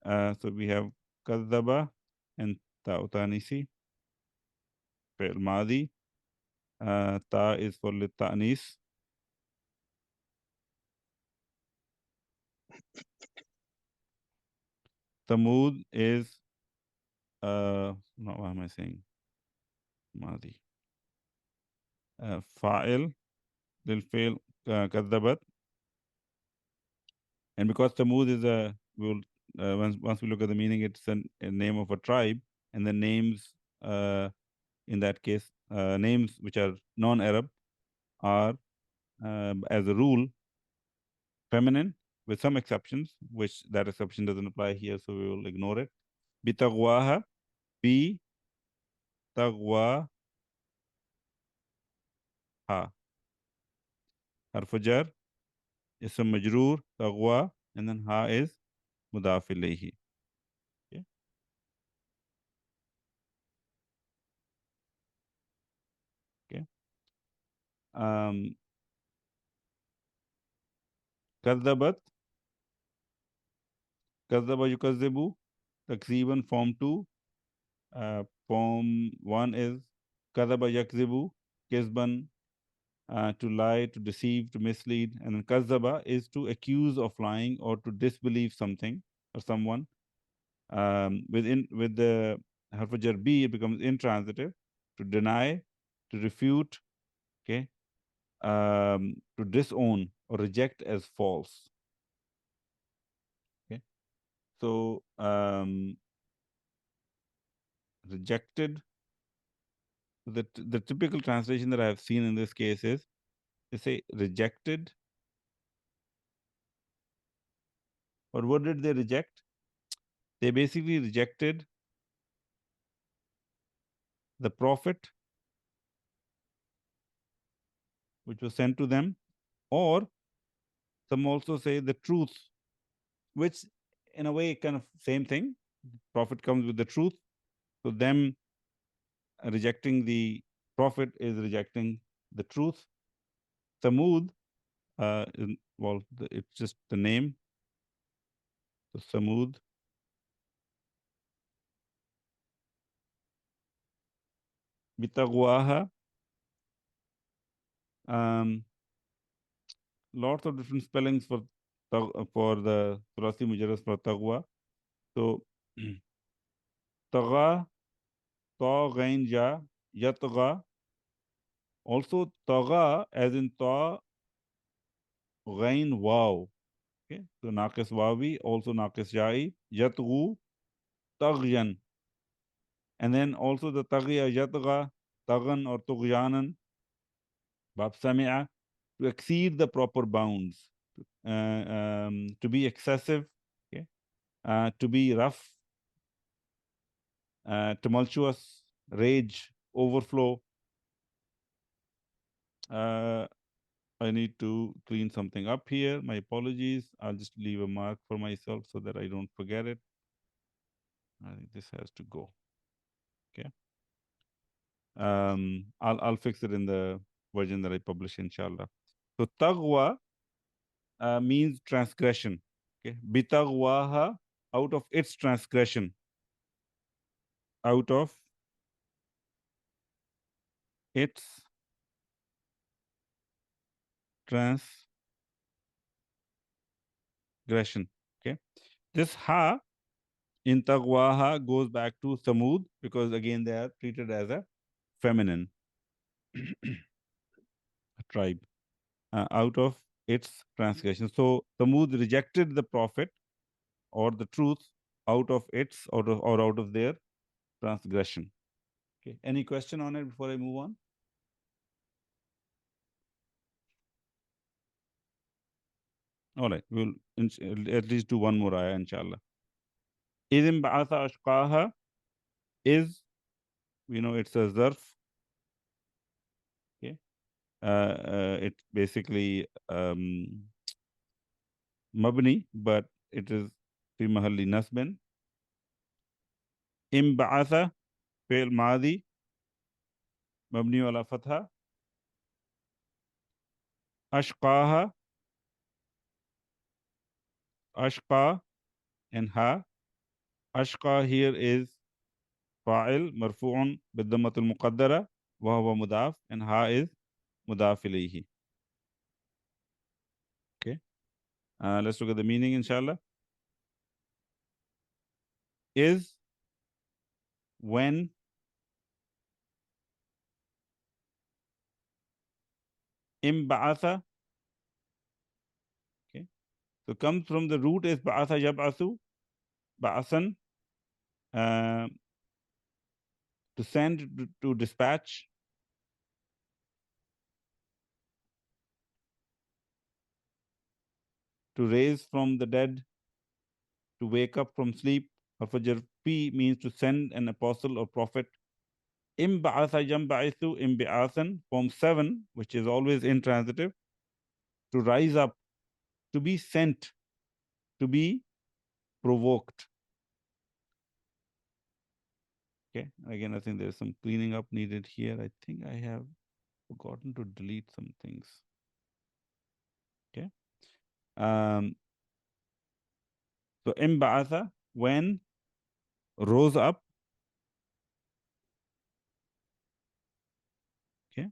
So we have kadzaba and ta'utanisi. Fi'l madi. Ta is for lita'nis. Thamud is what am I saying? Madi. Fa'il. للفعل كذبت. And because Thamud is once we look at the meaning, it's a name of a tribe, and the names in that case, names which are non-Arab are, as a rule, feminine, with some exceptions, which that exception doesn't apply here, so we will ignore it. Bitagwaha, bi tagwa ha. Harf jar, ism majroor, tagwa, and then ha is mudaf ilayhi. Okay. Okay. Kadzabat, kadzaba yukazzibu, takziban, form 2. Form 1 is kadzaba yakzibu, kizban, to lie, to deceive, to mislead. And then kazzaba is to accuse of lying or to disbelieve something or someone. With the harf jar bi, it becomes intransitive, to deny, to refute, okay, to disown or reject as false. Okay, so rejected. The typical translation that I have seen in this case is they say rejected. Or what did they reject? They basically rejected the prophet which was sent to them, or some also say the truth, which in a way kind of same thing. Prophet comes with the truth, so them rejecting the prophet is rejecting the truth. Thamud, it's just the name. So Thamud. Bitagwaha. Lots of different spellings for the Surasi Mujarras for Tagwa. So Taga, Ta, Gain, Ja, Yatga. Also Taga as in Ta, Gain, Waw. Okay, so Naqis Wawi, also Naqis Jai, Yatgu, Taghyan. And then also the Tagya, Yatga, Tagan or Tughyanan, Bab Sami'a, to exceed the proper bounds, to be excessive, okay, to be rough, tumultuous, rage, overflow. I need to clean something up here. My apologies. I'll just leave a mark for myself so that I don't forget it. I think this has to go. Okay. I'll fix it in the version that I publish, inshallah. So tagwa means transgression. Okay. Bitagwaha, out of its transgression. Out of its transgression. Okay. This ha in tagwaha goes back to Samud, because again they are treated as a feminine tribe, out of its transgression. So Samud rejected the prophet or the truth out of its or out of their transgression. Okay. Any question on it before I move on? All right, we'll at least do one more ayah, inshallah. Idin ba'atha ashqaha is, we know it's a zarf. Okay. It's basically mabni, but it is fi mahalli nasbin. Im ba'atha fi'l madi mabni wala fatha. Ashqaha, ashqa and ha. Ashqa here is fa'il marfu'un bid-dammatil muqaddara wa huwa mudaf, and ha is mudaf ilayhi. Okay. Let's look at the meaning, inshallah. Is when, Imba'atha. Okay. So comes from the root is ba'atha yab'athu. Ba'athan. To send, to dispatch. To raise from the dead. To wake up from sleep. Al-Fajr P means to send an apostle or prophet. Imba'atha yamba'ithu imbi'athan. Form 7, which is always intransitive. To rise up. To be sent. To be provoked. Okay, again, I think there's some cleaning up needed here. I think I have forgotten to delete some things. Okay. So imba'atha, when rose up. Okay.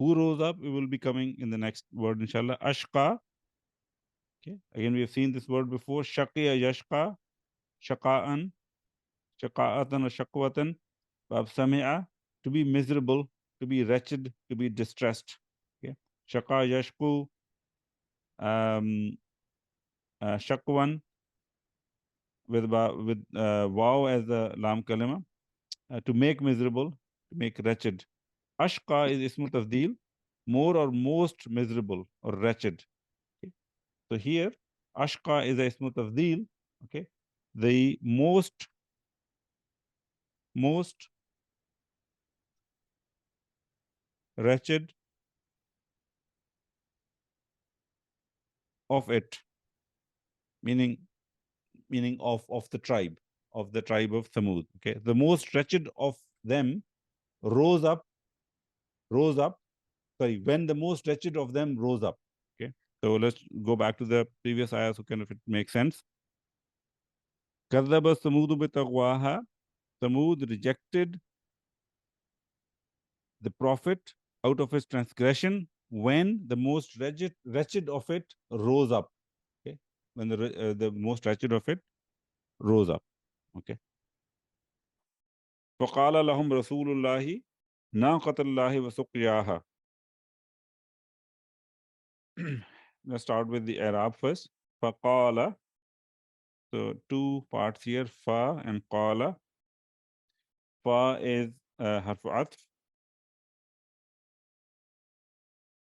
Who rose up? We will be coming in the next word, inshallah. Ashqa. Okay. Again, we have seen this word before. Shaqiya yashqa. Shaqa'an. Shaqa'atan or shaqwatan. Bab sami'a. To be miserable, to be wretched, to be distressed. Okay. Shaqa yashqu. Shaqwan. With waw as the lam kalima, to make miserable, to make wretched. Ashqa is ismu tafdeel, more or most miserable or wretched. Okay. So here, ashqa is a ismu tafdeel. Okay, the most wretched of it, meaning of the tribe of Thamud. Okay, the most wretched of them rose up. Sorry, when the most wretched of them rose up. Okay, so let's go back to the previous ayah so kind of it makes sense. Kadhaba Thamud bi taghwaha. Thamud rejected the prophet out of his transgression when the most wretched of it rose up. Okay, when the most wretched of it rose up. Okay. فقال لهم رسول الله ناقة الله وسقياها. Let's start with the I'rab first. فقال. So two parts here, fa and qala. Fa is harfu atf.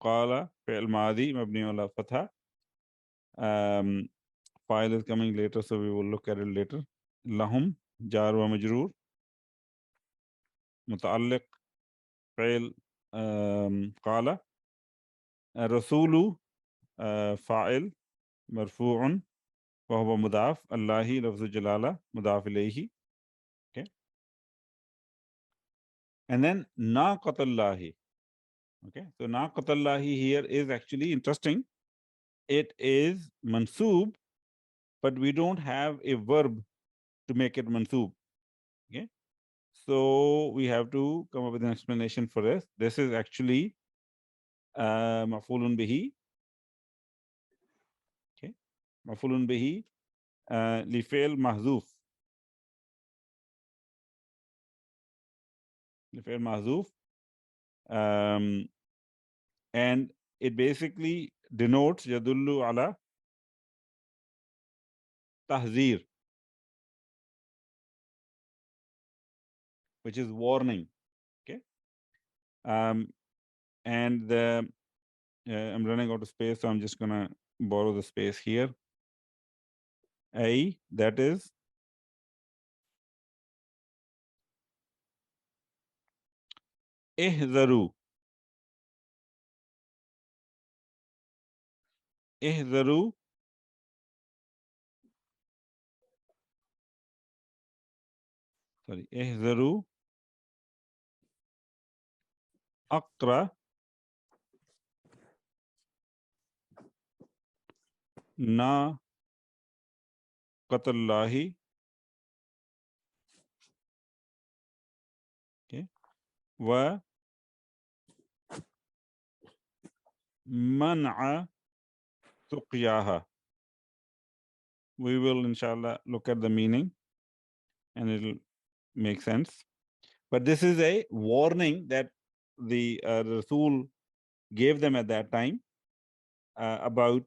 Qala fi'l madi mabni ala fatha. File is coming later, so we will look at it later. Lahum jar wa majroor. Muta'alliq fi'l qala. Rasulu fa'il marfu'un. وهو مضاف. الله لفظ جلالة مضاف إليه. Okay. And then ناقة الله. Okay. So ناقة الله here is actually interesting. It is mansoob, but we don't have a verb to make it mansoob. Okay. So we have to come up with an explanation for this. This is actually maf'ulun bihi. Okay. Maf'ulun bihi li fi'l mahzoof. Li fi'l mahzoof. And it basically denotes yadullu ala tahzir, which is warning. Okay. And I'm running out of space, so I'm just gonna borrow the space here. A, that is ihzaru. Ihzaru. Sorry, ihzaru aqra na qatallahi. Okay. Wa man'a suqyaha. We will inshallah look at the meaning and it'll make sense. But this is a warning that the Rasul gave them at that time about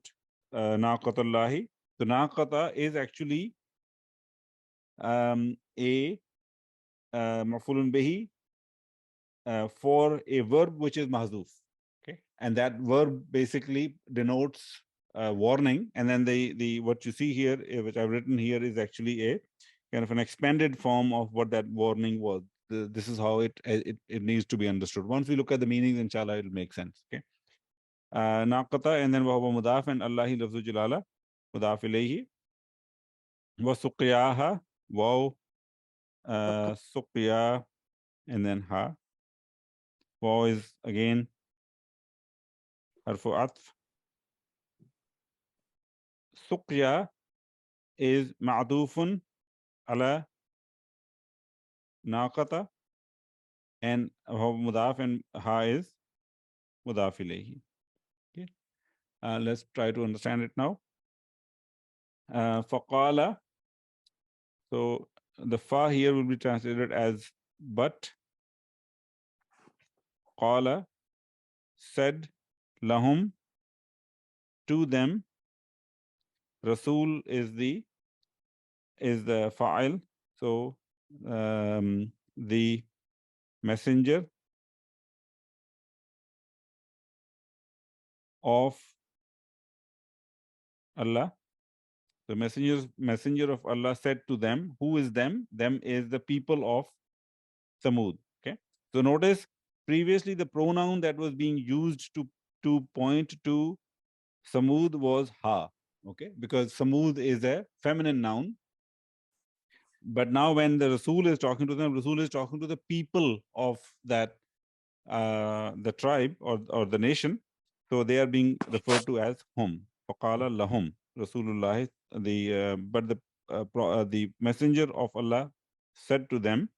Naqatallahi. So Naqata is actually a maf'ulun bihi for a verb which is mahzuf. Okay, and that verb basically denotes warning, and then the what you see here, which I've written here, is actually a kind of an expanded form of what that warning was. This is how it needs to be understood. Once we look at the meanings, inshallah, it'll make sense. Okay, naqata, and then wahuwa mudaf, and Allahi lafzu jalala mudaf ilayhi, wa suqiyaha, waw suqiya, and then ha. Waw is again harfu atf. Suqya is ma'dufun ala naqata, and mudaf, and ha is mudaf ilayhi. Okay, let's try to understand it now. Faqala, so the fa here will be translated as but. Qala, said, lahum, to them. Rasul is the fa'il, so the messenger of Allah. The messenger of Allah said to them. Who is them? Them is the people of Samud. Okay, so notice previously the pronoun that was being used to point to Samud was ha. Okay, because Samud is a feminine noun. But now when the Rasul is talking to them, Rasul is talking to the people of that the tribe or the nation. So they are being referred to as hum. Faqala lahum Rasulullah. But the messenger of Allah said to them,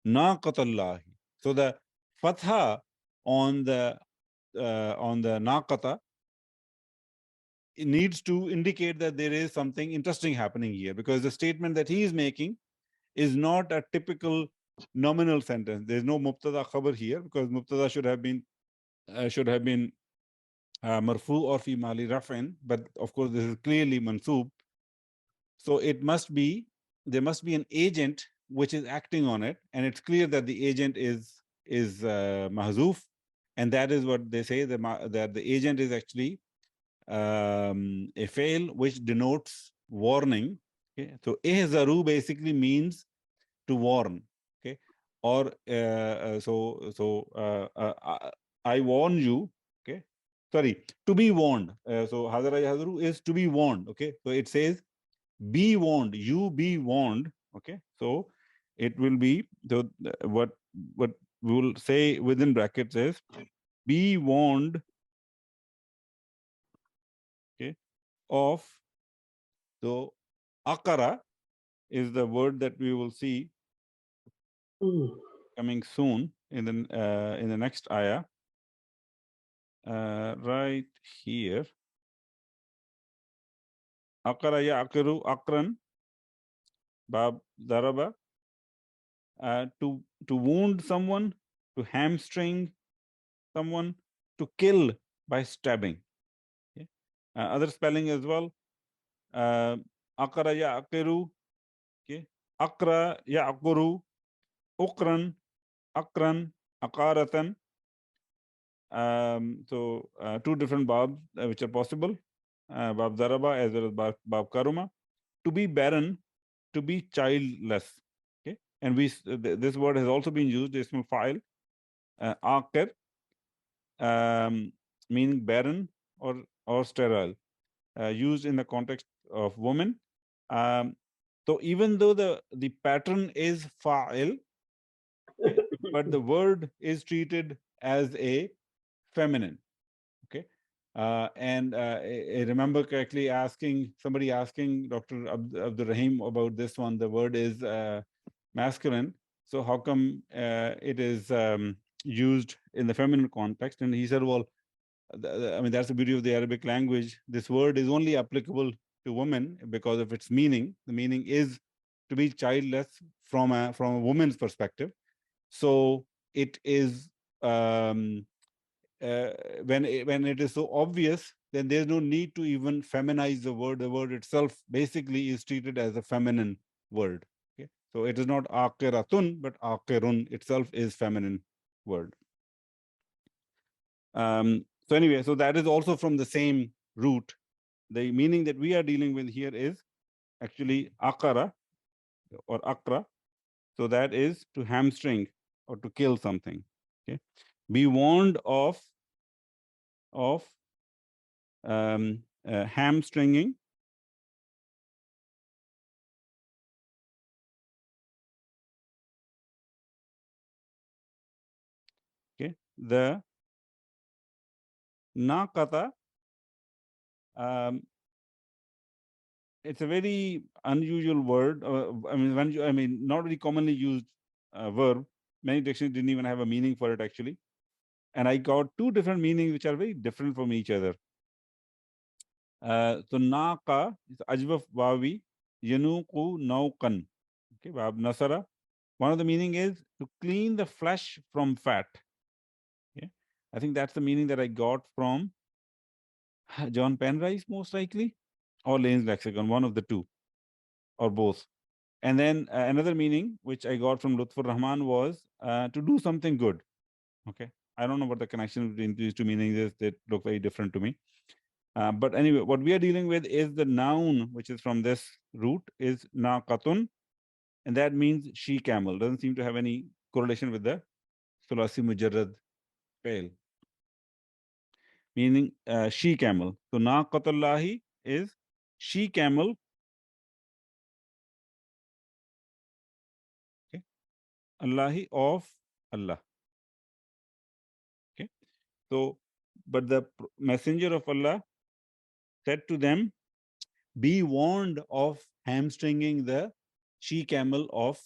Naqatallahi. So the fatha on the naqata, it needs to indicate that there is something interesting happening here, because the statement that he is making is not a typical nominal sentence. There's no mubtada khabar here, because mubtada should have been marfu or fi mali raf'in, but of course this is clearly mansub. So there must be an agent which is acting on it, and it's clear that the agent is mahzuf, and that is what they say, that the agent is actually a fail which denotes warning. Okay, so ihzaru basically means to warn. Okay, or I warn you. Okay, sorry, to be warned. So hadara yahzaru is to be warned. Okay, so it says be warned, you be warned. Okay, so it will be what we will say within brackets is be warned, okay, of. So akara is the word that we will see coming soon in the next ayah, right here. Akara ya'kiru akran, bab daraba, to wound someone, to hamstring someone, to kill by stabbing. Okay. Other spelling as well. Akara ya'kiru, okay, akra ya'kuru, ukran, akran, akaratan. So two different babs which are possible. Bab daraba as well as bab karuma. To be barren, to be childless. Okay, and this word has also been used, ismul fa'il, aqir, meaning barren or sterile, used in the context of women. So even though the pattern is fa'il, but the word is treated as a feminine. Okay, and I remember correctly somebody asking Dr. Abdul Rahim about this one. The word is masculine, so how come it is used in the feminine context? And he said, well, I mean, that's the beauty of the Arabic language. This word is only applicable to women because of its meaning. The meaning is to be childless from a woman's perspective. So it is when it is so obvious, then there's no need to even feminize the word. The word itself basically is treated as a feminine word. Okay? So it is not aqiratun, but aqirun itself is feminine word. So anyway, so that is also from the same root. The meaning that we are dealing with here is actually akara or akra. So that is to hamstring or to kill something. Okay, be warned of hamstringing. Okay, the naqata. It's a very unusual word. I mean, not very commonly used verb. Many dictionaries didn't even have a meaning for it actually. And I got two different meanings which are very different from each other. So naqa is ajwaf wawi yanuqu nauqan. Okay, bab nasara. One of the meaning is to clean the flesh from fat. Okay, I think that's the meaning that I got from John Penrice, most likely, or Lane's lexicon, one of the two, or both. And then another meaning which I got from Lutfur Rahman was to do something good. Okay, I don't know what the connection between these two meanings is. They look very different to me. But anyway, what we are dealing with is the noun, which is from this root, is naqatun, and that means she camel. Doesn't seem to have any correlation with the sulasi mujarrad fail, meaning she camel. So naqatullahi is she camel. Okay, Allahi of Allah. Okay, so but the messenger of Allah said to them, be warned of hamstringing the she camel of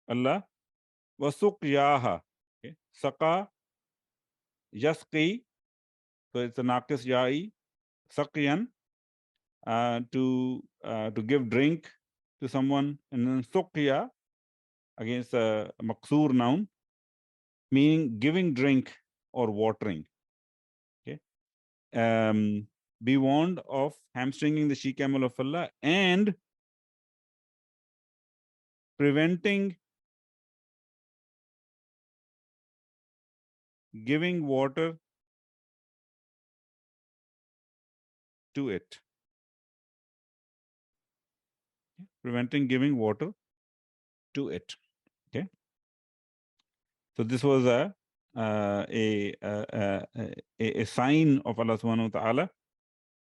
Allah. Wasuqyaha. Okay. Saqa, yasqi. So it's a naqis ya'i. Saqyan, to give drink to someone. And then suqya, against a maqsoor noun, meaning giving drink or watering. Okay. Be warned of hamstringing the she camel of Allah and preventing giving water to it. Preventing giving water to it. Okay. So this was a sign of Allah Subhanahu wa Taala,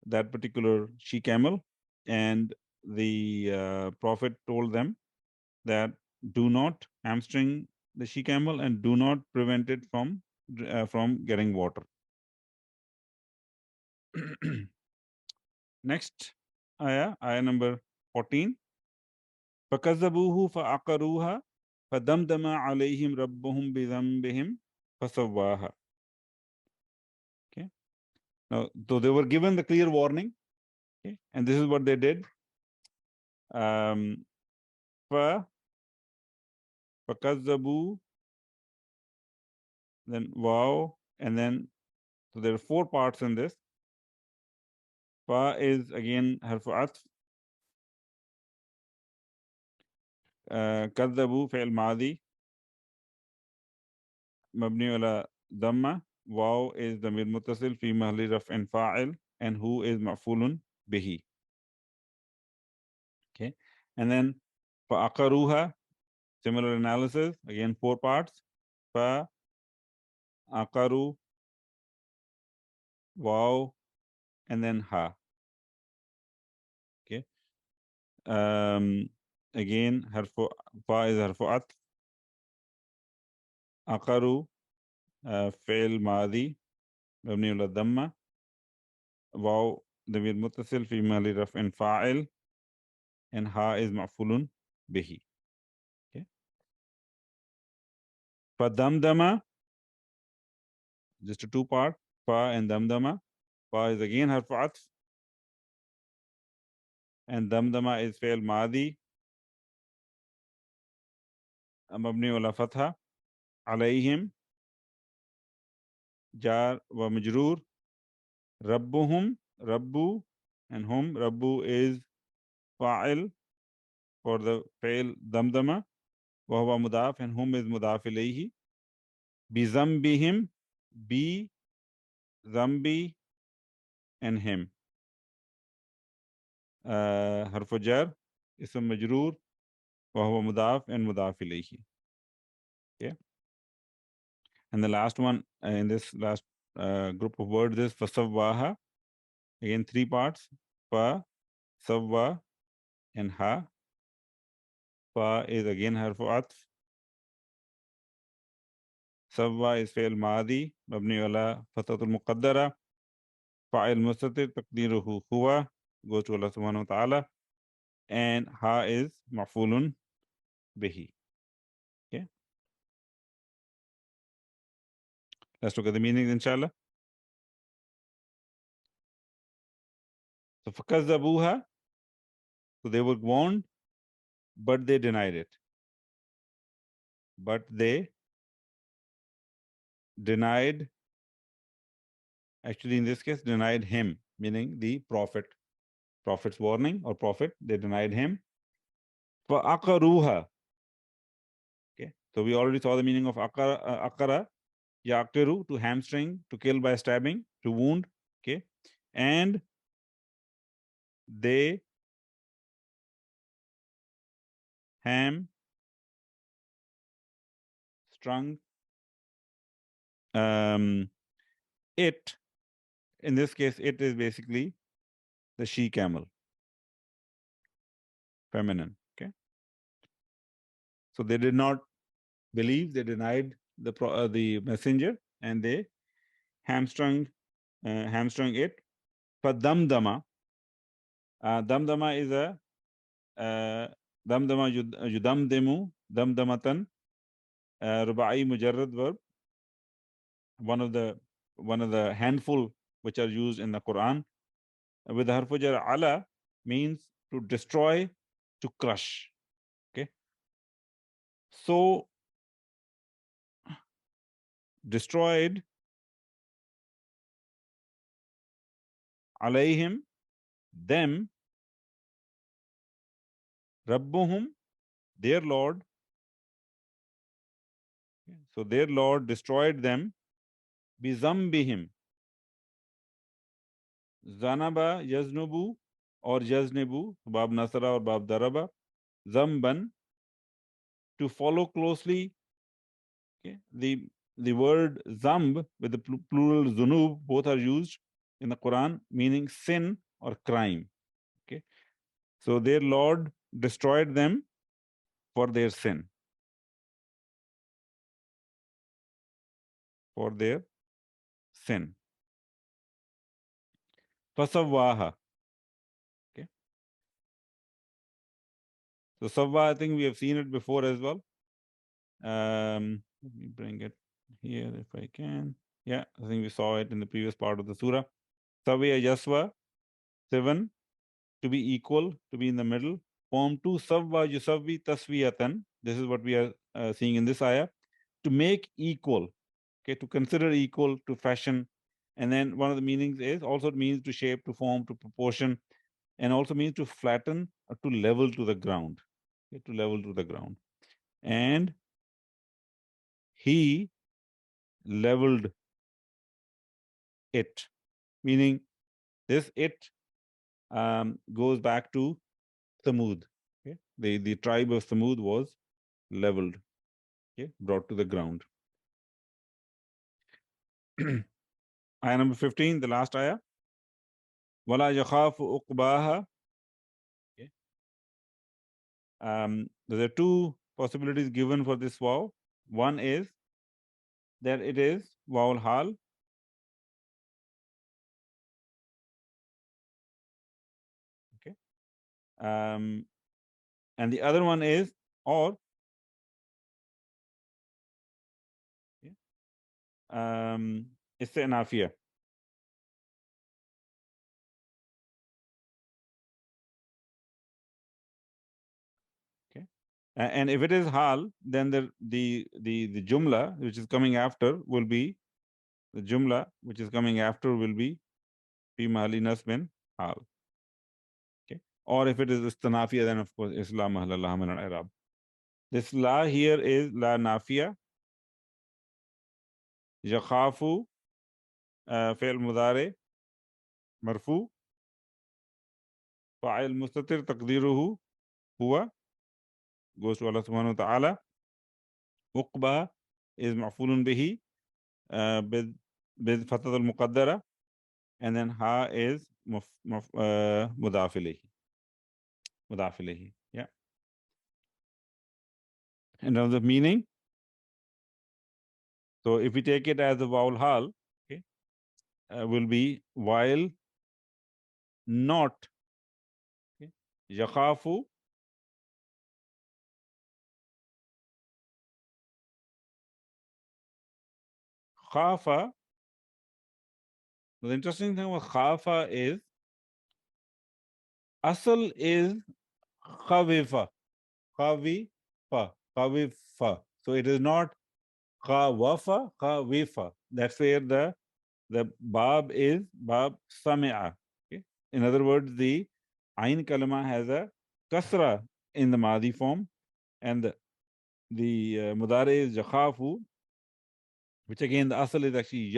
that particular she camel, and the Prophet told them that do not hamstring the she camel and do not prevent it from getting water. Next ayah number 14. فَكَذَّبُوهُ فَعَقَرُوهَا فَدَمْدَمَ عَلَيْهِمْ رَبُّهُمْ بِذَنبِهِمْ فَسَوَّاهَا. Okay. Now, so they were given the clear warning, okay, and this is what they did. فَكَذَّبُوا, then wow, and then so there are four parts in this. Fa is again harfu atf. كذبوا فعل ماضي مبني على ضمة. واو is ضمير متصل في محل رفع فاعل, and who is مفعول به. Okay, and then فأقروها, similar analysis, again four parts. فأقروا, wow, and then ha. Okay, again harfu fa is harfu atf. أقروا فعل ماضي مبني على الضمة. واو ضمير متصل في محل رفع فاعل, and ha is مفعول به. Okay. فدمدم, just a two part, fa and damdama. Fa is again harfu atf, and damdama is fi'l madi مبني على فتحة. عليهم, jar wa majroor. Rabbuhum, Rabbu, and hum. Rabbu is fa'il for the fail damdama. Wa huwa mudaf, and hum is mudaf ilayhi. Bi zambihim, bi zambi, and him. Harfu jar, ism majroor, wa huwa mudaf, and mudaf ilayhi. Okay. And the last one in this last group of words is fasawwaha. Again, 3 parts. Fa, sawwa, and ha. Fa is again harfu atf. Sawwa is fi'l madi, mabni ala fathatul muqaddara. Fa'il mustatir, taqdiruhu huwa, goes to Allah subhanahu wa ta'ala. And ha is maf'ulun bihi. Okay. Let's look at the meanings, inshallah. So, fakazzabuha, so they were warned, but they denied it. But they denied, actually in this case, denied him, meaning the prophet's warning or prophet, they denied him. Fa'aqaruha. Okay, so we already saw the meaning of akara, yaqiru, to hamstring, to kill by stabbing, to wound. Okay, and they strung it. In this case, it is basically the she camel, feminine. Okay, so they did not believe, they denied the messenger, and they hamstrung it. For damdama, damdama is a damdama yudamdemu damdamatan, rubai mujarrad verb, one of the handful which are used in the Quran. With the harfu jar ala means to destroy, to crush. Okay, so destroyed alayhim, them, rabbuhum, their Lord. So their Lord destroyed them. Bizambihim, zanaba yaznubu or yaznebu, bab nasara or bab daraba, zamban, to follow closely. Okay, the word zamb with the plural zunub, both are used in the Quran, meaning sin or crime. Okay, so their Lord destroyed them for their sin, for their sin. Fasawwaha. Okay, so sawwa, I think we have seen it before as well. Let me bring it here if I can. Yeah, I think we saw it in the previous part of the surah. Sawiya yaswa, 7, to be equal, to be in the middle. Form 2, sawwa yusawwi taswiyatan. This is what we are seeing in this ayah. To make equal, okay, to consider equal, to fashion. And then one of the meanings is also, it means to shape, to form, to proportion, and also means to flatten or to level to the ground. Okay, to level to the ground. And he leveled it, meaning this it goes back to Thamud. Okay? The tribe of Thamud was leveled, okay, brought to the ground. Ayah number 15, the last ayah. Wala yakhafu uqbaha. Okay. There are 2 possibilities given for this waw. One is that it is waw al-hal. Okay. And the other one is or. Okay. Istinafiyah. Okay. And if it is hal, then the jumla which is coming after will be the jumla which is coming after will be fi mahali nasbin hal. Okay. Or if it is istanafiya, then of course is la mahalla laha min al-i'rab. This la here is la nafiya. Yakhafu fi'l mudari marfu. Fa'il mustatir taqdiruhu huwa, goes to Allah subhanahu wa ta'ala. Uqba is ma'fulun bihi bid fathat al-muqaddara, and then ha is mudaf ilayhi. Yeah. In terms of meaning, so if we take it as a vowel hal, okay, will be while not, okay, yakhafu khafa. The interesting thing with khafa is asal is khawifa. So it is not khawafa, khawifa. That's where the bab is bab sami'a. Okay? In other words, the ayn kalima has a kasra in the madi form, and the mudari is yakhafu, which again the asal is actually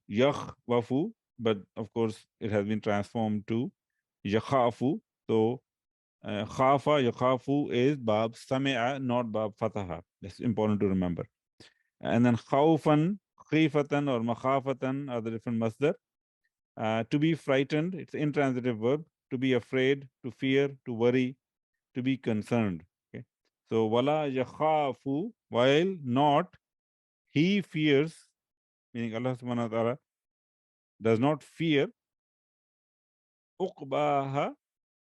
yakhwafu, but of course it has been transformed to yakhafu. So khafa, yakhafu is bab sami'a, not bab fataha. That's important to remember. And then khawfan, khifatan or makhafatan are the different masdar. To be frightened, it's intransitive verb. To be afraid, to fear, to worry, to be concerned. Okay. So wala yakhafu, while not, he fears, meaning Allah subhanahu wa ta'ala does not fear. Uqbaha.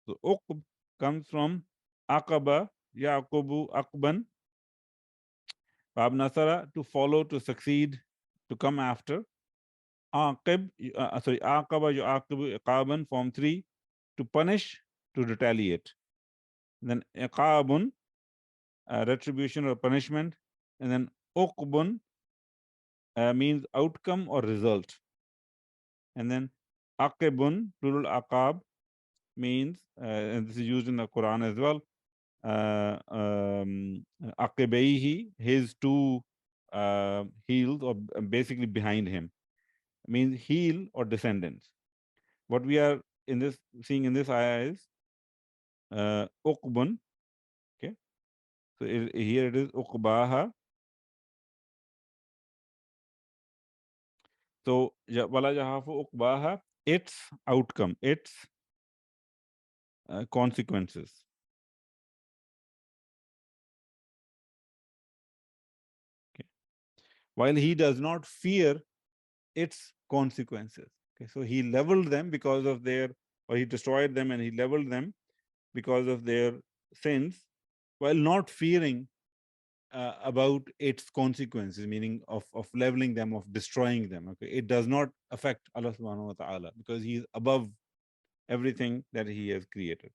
So uqb comes from aqaba, yaqubu, aqban. Bab nasara, to follow, to succeed, to come after. Aqib, aqaba yu'aqibu iqaban, form 3, to punish, to retaliate. Then iqabun, retribution or punishment. And then uqbun means outcome or result. And then aqibun, plural aqab, means, and this is used in the Quran as well, aqibaihi, his two heels, or basically behind him, means heel or descendants. What we are seeing in this ayah is uqbun. Okay, so here it is uqbaha. So wala yahafu uqbaha, its outcome, its consequences. Okay, while he does not fear its consequences. Okay, so he leveled them because of their, or he destroyed them and he leveled them because of their sins, while not fearing about its consequences, meaning of leveling them, of destroying them. Okay, it does not affect Allah subhanahu wa ta'ala because he is above everything that he has created.